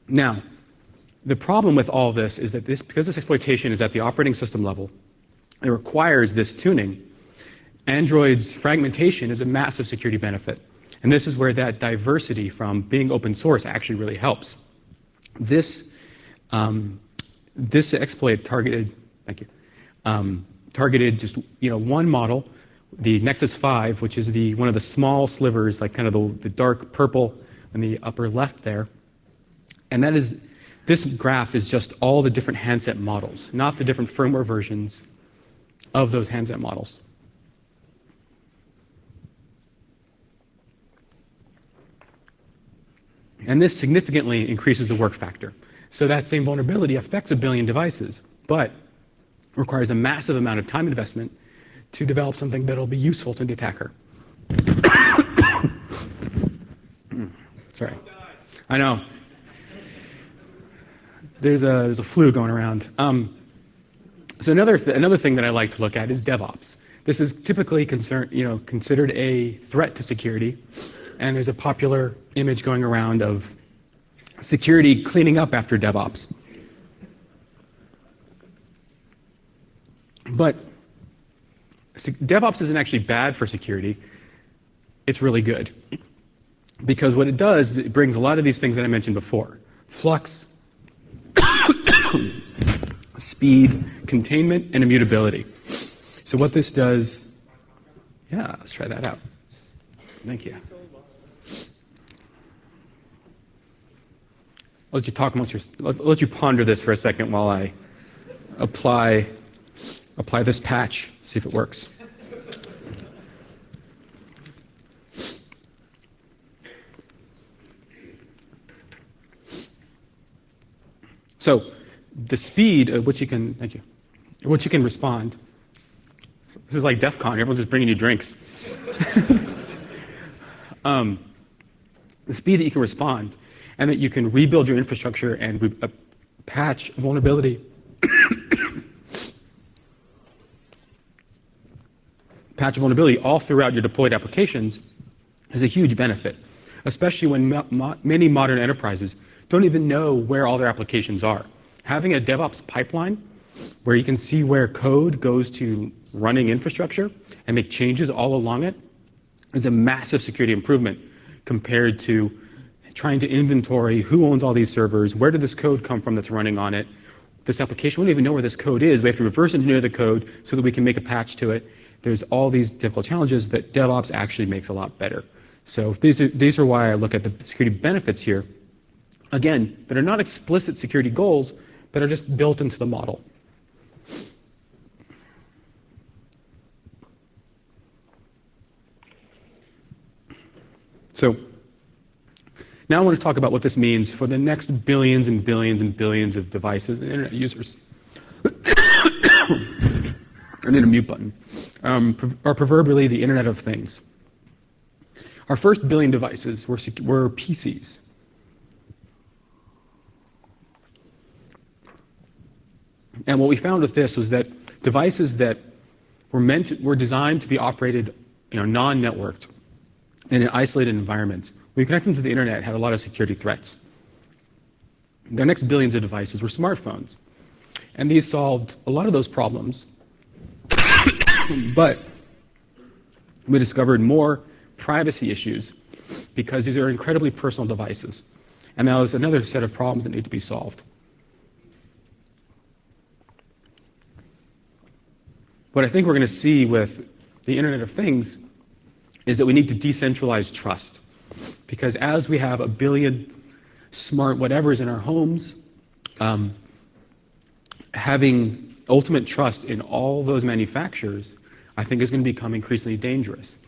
Now, the problem with all this is that because this exploitation is at the operating system level, it requires this tuning. Android's fragmentation is a massive security benefit. And this is where that diversity from being open source actually really helps. This exploit targeted, thank you, targeted just one model, the Nexus 5, which is one of the small slivers, like kind of the dark purple in the upper left there. And this graph is just all the different handset models, not the different firmware versions of those handset models. And this significantly increases the work factor. So that same vulnerability affects 1 billion devices, but requires a massive amount of time investment to develop something that'll be useful to the attacker. Sorry. I know. There's a flu going around. So another thing that I like to look at is DevOps. This is typically considered a threat to security, and there's a popular image going around of security cleaning up after DevOps. But DevOps isn't actually bad for security. It's really good. Because what it does is it brings a lot of these things that I mentioned before. Flux, speed, containment, and immutability. So what this does, yeah, let's try that out. Thank you. I'll let you talk I'll let you ponder this for a second while I apply this patch, see if it works. So the speed at which you can, thank you, at which you can respond. This is like DEF CON, everyone's just bringing you drinks. The speed that you can respond and that you can rebuild your infrastructure and patch vulnerability. Patch vulnerability all throughout your deployed applications is a huge benefit, especially when many modern enterprises don't even know where all their applications are. Having a DevOps pipeline where you can see where code goes to running infrastructure and make changes all along it is a massive security improvement compared to trying to inventory who owns all these servers, where did this code come from that's running on it. This application, we don't even know where this code is. We have to reverse engineer the code so that we can make a patch to it. There's all these difficult challenges that DevOps actually makes a lot better. So these are why I look at the security benefits here. Again, that are not explicit security goals, but are just built into the model. So now I want to talk about what this means for the next billions and billions and billions of devices and internet users. I need a mute button. Or proverbially the Internet of Things. Our first billion devices were PCs. And what we found with this was that devices that were designed to be operated, non-networked in an isolated environment, when you connect them to the internet, had a lot of security threats. The next billions of devices were smartphones. And these solved a lot of those problems. But we discovered more privacy issues because these are incredibly personal devices. And that was another set of problems that need to be solved. What I think we're going to see with the Internet of Things is that we need to decentralize trust. Because as we have 1 billion smart whatevers in our homes, having ultimate trust in all those manufacturers, I think is going to become increasingly dangerous.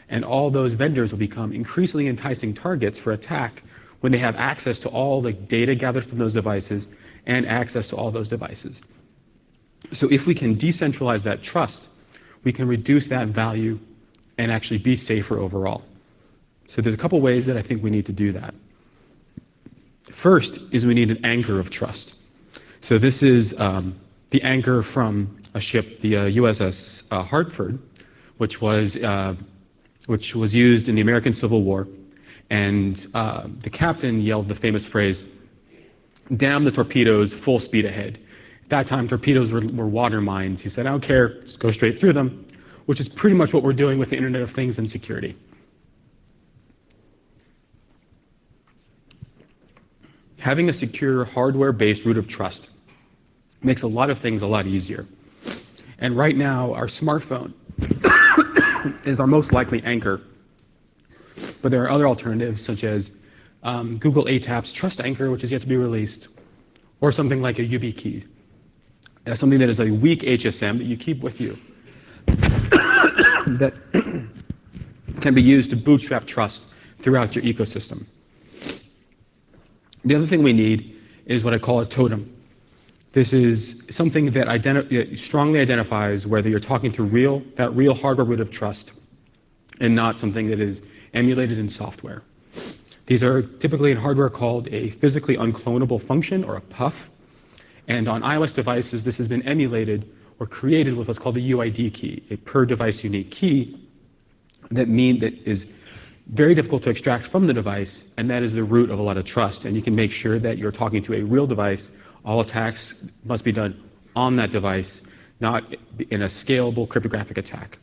And all those vendors will become increasingly enticing targets for attack when they have access to all the data gathered from those devices and access to all those devices. So if we can decentralize that trust, we can reduce that value and actually be safer overall. So there's a couple ways that I think we need to do that. First is we need an anchor of trust. So this is the anchor from a ship, the USS Hartford, which was used in the American Civil War. And the captain yelled the famous phrase, "Damn the torpedoes, full speed ahead." At that time, torpedoes were water mines. He said, "I don't care, just go straight through them," which is pretty much what we're doing with the Internet of Things and security. Having a secure hardware-based root of trust makes a lot of things a lot easier. And right now, our smartphone is our most likely anchor. But there are other alternatives, such as Google ATAP's Trust Anchor, which is yet to be released, or something like a YubiKey, something that is a weak HSM that you keep with you, that can be used to bootstrap trust throughout your ecosystem. The other thing we need is what I call a totem. This is something that strongly identifies whether you're talking to that real hardware root of trust and not something that is emulated in software. These are typically in hardware called a physically unclonable function, or a PUF. And on iOS devices, this has been emulated or created with what's called the UID key, a per-device unique key that is very difficult to extract from the device, and that is the root of a lot of trust. And you can make sure that you're talking to a real device. All attacks must be done on that device, not in a scalable cryptographic attack.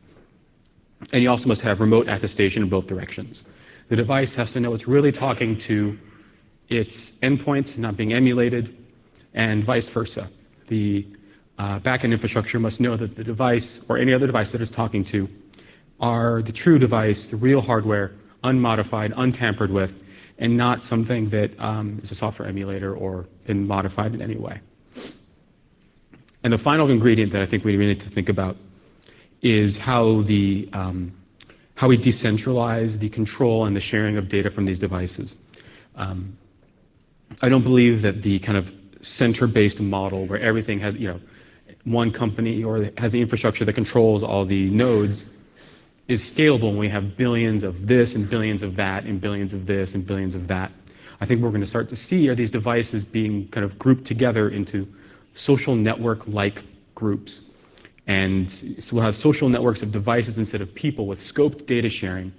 And you also must have remote attestation in both directions. The device has to know it's really talking to its endpoints, not being emulated, and vice versa. The backend infrastructure must know that the device or any other device that it's talking to are the true device, the real hardware, unmodified, untampered with, and not something that is a software emulator or been modified in any way. And the final ingredient that I think we really need to think about is how we decentralize the control and the sharing of data from these devices. I don't believe that the kind of center-based model where everything has, one company or has the infrastructure that controls all the nodes is scalable when we have billions of this and billions of that and billions of this and billions of that. I think what we're going to start to see are these devices being kind of grouped together into social network-like groups. And so we'll have social networks of devices instead of people with scoped data sharing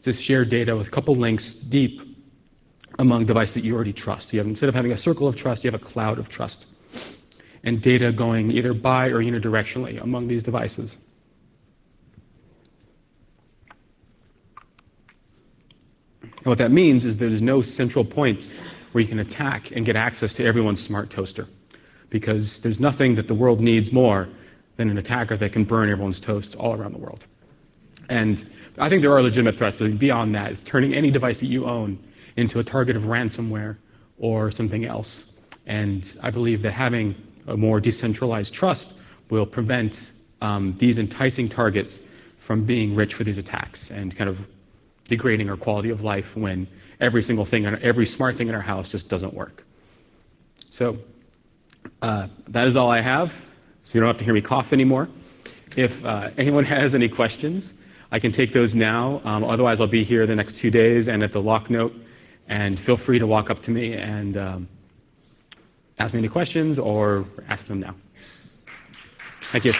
to share data with a couple links deep among devices that you already trust. Instead of having a circle of trust, you have a cloud of trust. And data going either bi or unidirectionally among these devices. And what that means is there's no central points where you can attack and get access to everyone's smart toaster. Because there's nothing that the world needs more than an attacker that can burn everyone's toast all around the world. And I think there are legitimate threats, but beyond that, it's turning any device that you own into a target of ransomware or something else. And I believe that having a more decentralized trust will prevent these enticing targets from being rich for these attacks and kind of degrading our quality of life when every single thing, every smart thing in our house just doesn't work. So that is all I have. So you don't have to hear me cough anymore. If anyone has any questions, I can take those now. Otherwise, I'll be here the next 2 days and at the lock note. And feel free to walk up to me and ask me any questions or ask them now. Thank you.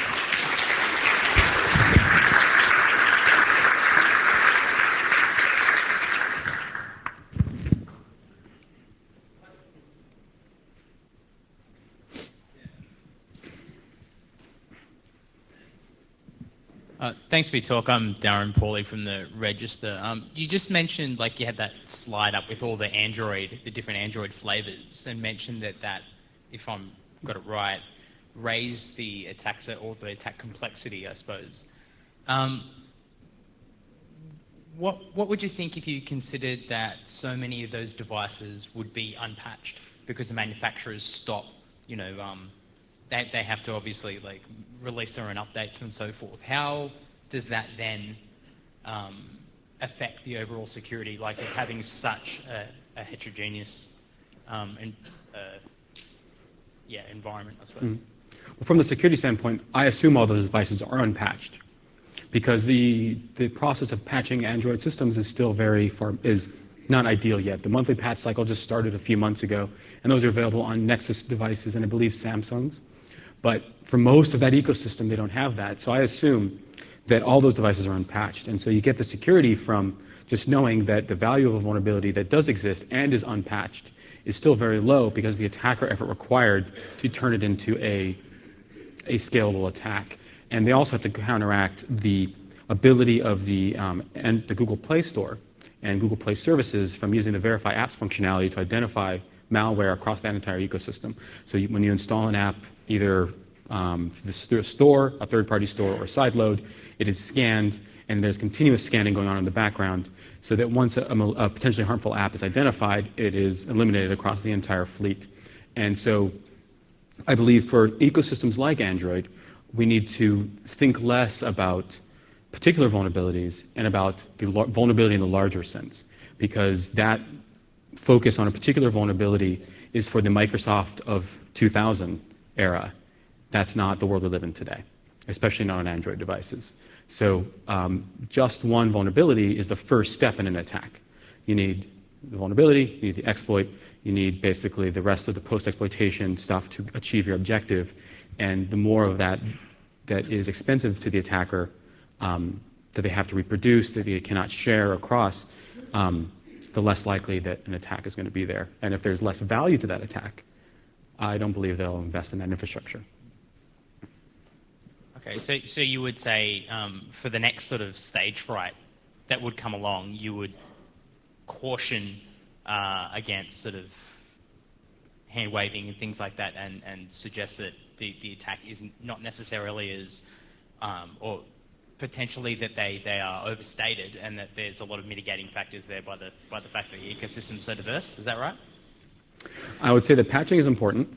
Thanks for your talk. I'm Darren Pauly from the Register. You just mentioned, you had that slide up with all the different Android flavors, and mentioned that, if I'm got it right, raised the attack complexity, I suppose. What would you think if you considered that so many of those devices would be unpatched because the manufacturers stop, they have to obviously release their own updates and so forth. How does that then affect the overall security, of having such a heterogeneous environment, I suppose? Mm-hmm. Well, from the security standpoint, I assume all those devices are unpatched because the process of patching Android systems is still very far, is not ideal yet. The monthly patch cycle just started a few months ago, and those are available on Nexus devices and I believe Samsung's. But for most of that ecosystem, they don't have that. So I assume that all those devices are unpatched. And so you get the security from just knowing that the value of a vulnerability that does exist and is unpatched is still very low because the attacker effort required to turn it into a scalable attack. And they also have to counteract the ability of the Google Play Store and Google Play services from using the Verify Apps functionality to identify malware across that entire ecosystem. So when you install an app, either through a store, a third-party store, or a sideload, it is scanned, and there's continuous scanning going on in the background, so that once a potentially harmful app is identified, it is eliminated across the entire fleet. And so I believe for ecosystems like Android, we need to think less about particular vulnerabilities and about the vulnerability in the larger sense, because that focus on a particular vulnerability is for the Microsoft of 2000 era. That's not the world we live in today, especially not on Android devices. So just one vulnerability is the first step in an attack. You need the vulnerability, you need the exploit, you need basically the rest of the post-exploitation stuff to achieve your objective. And the more of that that is expensive to the attacker, that they have to reproduce, that they cannot share across, the less likely that an attack is going to be there. And if there's less value to that attack, I don't believe they'll invest in that infrastructure. Okay, so you would say for the next sort of stage fright that would come along, you would caution against sort of hand waving and things like that, and suggest that the attack is not necessarily as, or potentially that they are overstated, and that there's a lot of mitigating factors there by the fact that the ecosystem is so diverse. Is that right? I would say that patching is important.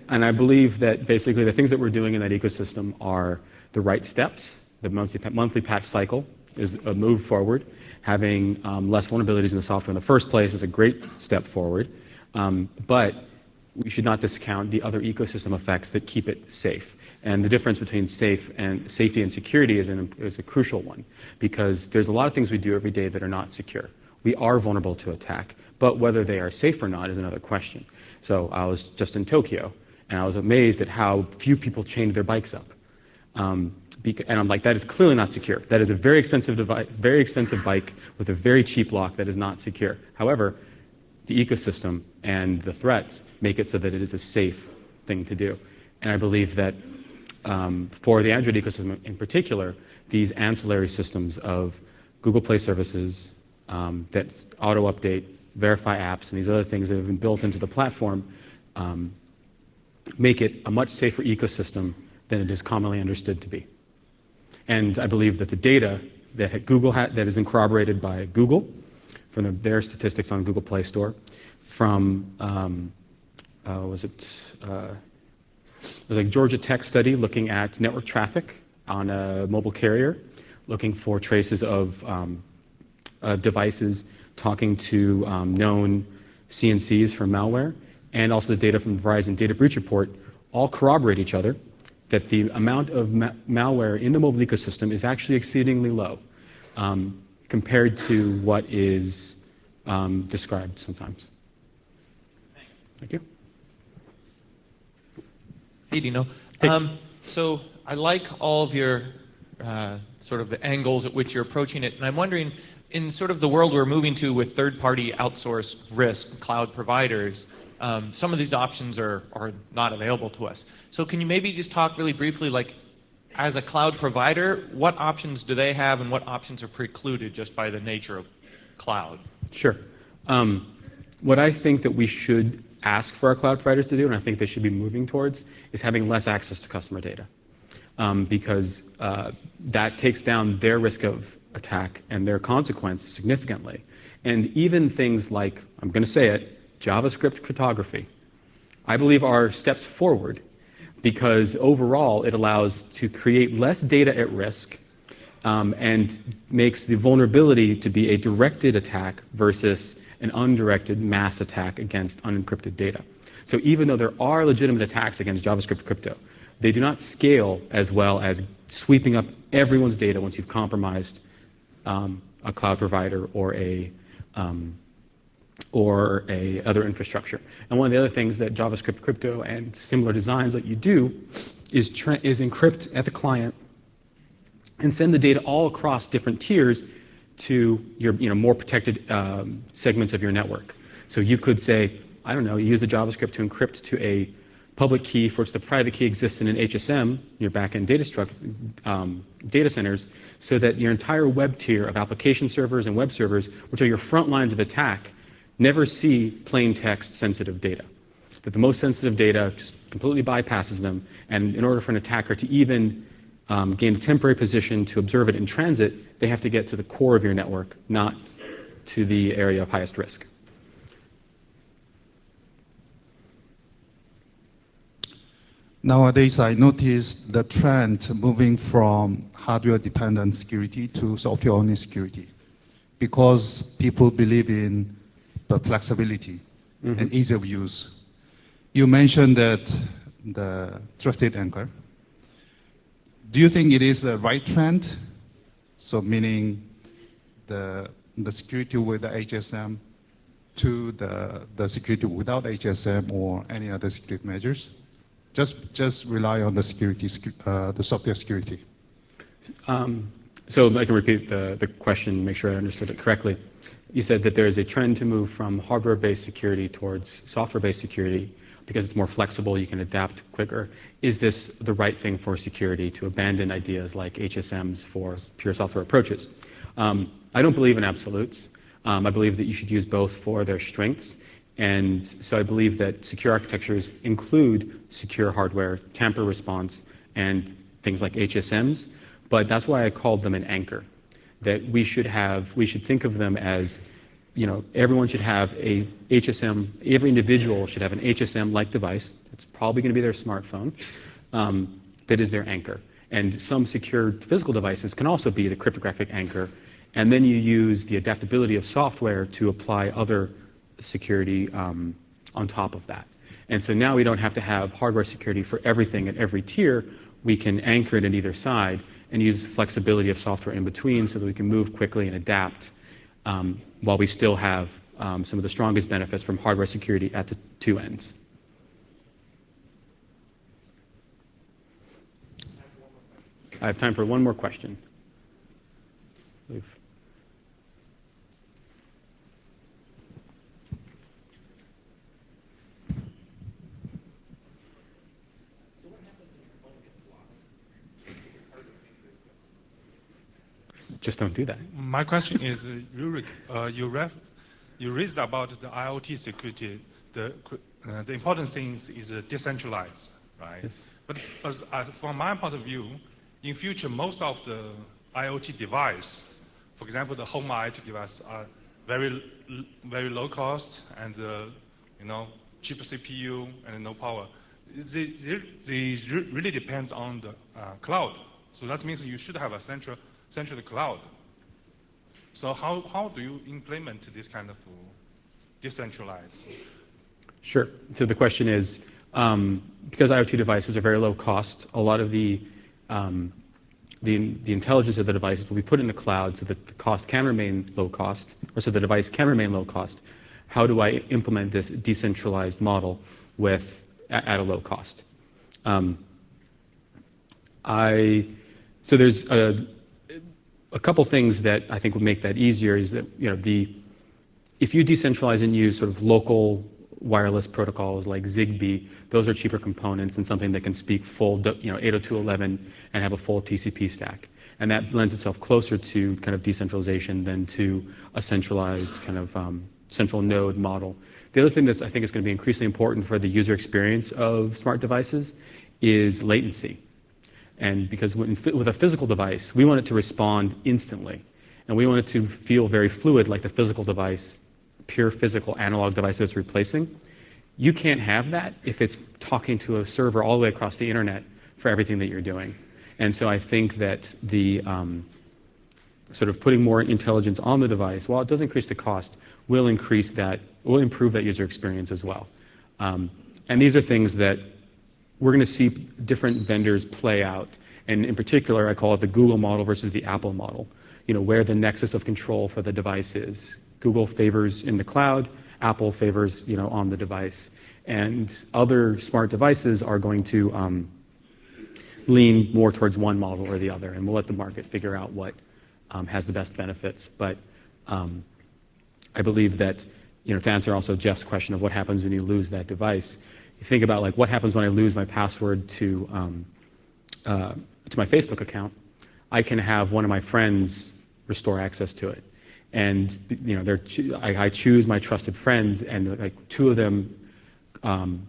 And I believe that basically the things that we're doing in that ecosystem are the right steps. The monthly patch cycle is a move forward. Having less vulnerabilities in the software in the first place is a great step forward. But we should not discount the other ecosystem effects that keep it safe. And the difference between safety and security is a crucial one, because there's a lot of things we do every day that are not secure. We are vulnerable to attack, but whether they are safe or not is another question. So I was just in Tokyo, and I was amazed at how few people chained their bikes up. And I'm like, that is clearly not secure. That is a very expensive device, very expensive bike with a very cheap lock that is not secure. However, the ecosystem and the threats make it so that it is a safe thing to do. And I believe that for the Android ecosystem in particular, these ancillary systems of Google Play services that auto-update, verify apps, and these other things that have been built into the platform make it a much safer ecosystem than it is commonly understood to be. And I believe that the data that Google that has been corroborated by Google from their statistics on Google Play Store, from was it like Georgia Tech study looking at network traffic on a mobile carrier, looking for traces of devices talking to known CNCs from malware, and also the data from the Verizon Data Breach Report all corroborate each other, that the amount of malware in the mobile ecosystem is actually exceedingly low compared to what is described sometimes. Thank you. Hey, Dino. Hey. So I like all of your sort of the angles at which you're approaching it, and I'm wondering, in sort of the world we're moving to with third-party outsourced risk cloud providers, some of these options are not available to us. So can you maybe just talk really briefly, like, as a cloud provider, what options do they have and what options are precluded just by the nature of cloud? Sure. What I think that we should ask for our cloud providers to do, and I think they should be moving towards, is having less access to customer data. Because that takes down their risk of attack and their consequence significantly. And even things like, I'm going to say it, JavaScript cryptography, I believe are steps forward, because overall it allows to create less data at risk and makes the vulnerability to be a directed attack versus an undirected mass attack against unencrypted data. So even though there are legitimate attacks against JavaScript crypto, they do not scale as well as sweeping up everyone's data once you've compromised a cloud provider or a or other infrastructure. And one of the other things that JavaScript crypto and similar designs let you do is encrypt at the client and send the data all across different tiers to your more protected segments of your network. So you could say, I don't know, use the JavaScript to encrypt to a public key for which the private key exists in an HSM, your backend data centers, so that your entire web tier of application servers and web servers, which are your front lines of attack, never see plain text sensitive data. That the most sensitive data just completely bypasses them, and in order for an attacker to even gain a temporary position to observe it in transit, they have to get to the core of your network, not to the area of highest risk. Nowadays, I noticed the trend moving from hardware-dependent security to software-only security, because people believe in the flexibility and ease of use. You mentioned that the trusted anchor. Do you think it is the right trend? So meaning the security with the HSM to the security without HSM or any other security measures? Just rely on the security, the software security. So I can repeat the question, make sure I understood it correctly. You said that there is a trend to move from hardware-based security towards software-based security because it's more flexible, you can adapt quicker. Is this the right thing for security, to abandon ideas like HSMs for pure software approaches? I don't believe in absolutes. I believe that you should use both for their strengths. And so I believe that secure architectures include secure hardware, tamper response, and things like HSMs. But that's why I called them an anchor. That we should think of them as, everyone should have a HSM, every individual should have an HSM-like device. It's probably going to be their smartphone. That is their anchor. And some secure physical devices can also be the cryptographic anchor. And then you use the adaptability of software to apply other security on top of that. And so now we don't have to have hardware security for everything at every tier. We can anchor it at either side and use flexibility of software in between so that we can move quickly and adapt while we still have some of the strongest benefits from hardware security at the two ends. I have time for one more question. Just don't do that. My question is, you raised about the IoT security. The important thing is decentralized, right? Yes. But from my point of view, in future, most of the IoT device, for example, the home IoT device, are very low cost and cheap CPU and no power. They really depend on the cloud. So that means you should have a central cloud. So how do you implement this kind of decentralized? Sure. So the question is, because IoT devices are very low cost, a lot of the intelligence of the devices will be put in the cloud so that the cost can remain low cost, or so the device can remain low cost. How do I implement this decentralized model at a low cost? So there's a couple things that I think would make that easier. Is that if you decentralize and use sort of local wireless protocols like Zigbee, those are cheaper components than something that can speak full 802.11 and have a full TCP stack. And that lends itself closer to kind of decentralization than to a centralized kind of central node model. The other thing that I think is going to be increasingly important for the user experience of smart devices is latency. And because with a physical device, we want it to respond instantly. And we want it to feel very fluid like the physical device, pure physical analog device that's replacing. You can't have that if it's talking to a server all the way across the internet for everything that you're doing. And so I think that the sort of putting more intelligence on the device, while it does increase the cost, will improve that user experience as well. And these are things that we're going to see different vendors play out. And in particular, I call it the Google model versus the Apple model, where the nexus of control for the device is. Google favors in the cloud, Apple favors on the device, and other smart devices are going to lean more towards one model or the other, and we'll let the market figure out what has the best benefits. But I believe that to answer also Jeff's question of what happens when you lose that device, you think about like what happens when I lose my password to my Facebook account. I can have one of my friends restore access to it, and I choose my trusted friends, and like two of them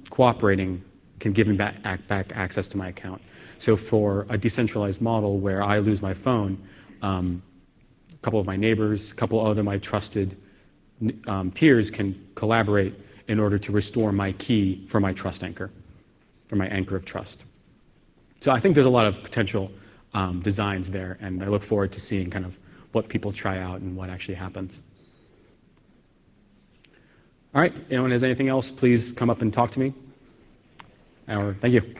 cooperating can give me back access to my account. So for a decentralized model where I lose my phone, a couple of my neighbors, a couple other my trusted peers can collaborate in order to restore my key for my trust anchor, for my anchor of trust. So I think there's a lot of potential designs there, and I look forward to seeing kind of what people try out and what actually happens. All right, anyone has anything else, please come up and talk to me. Thank you.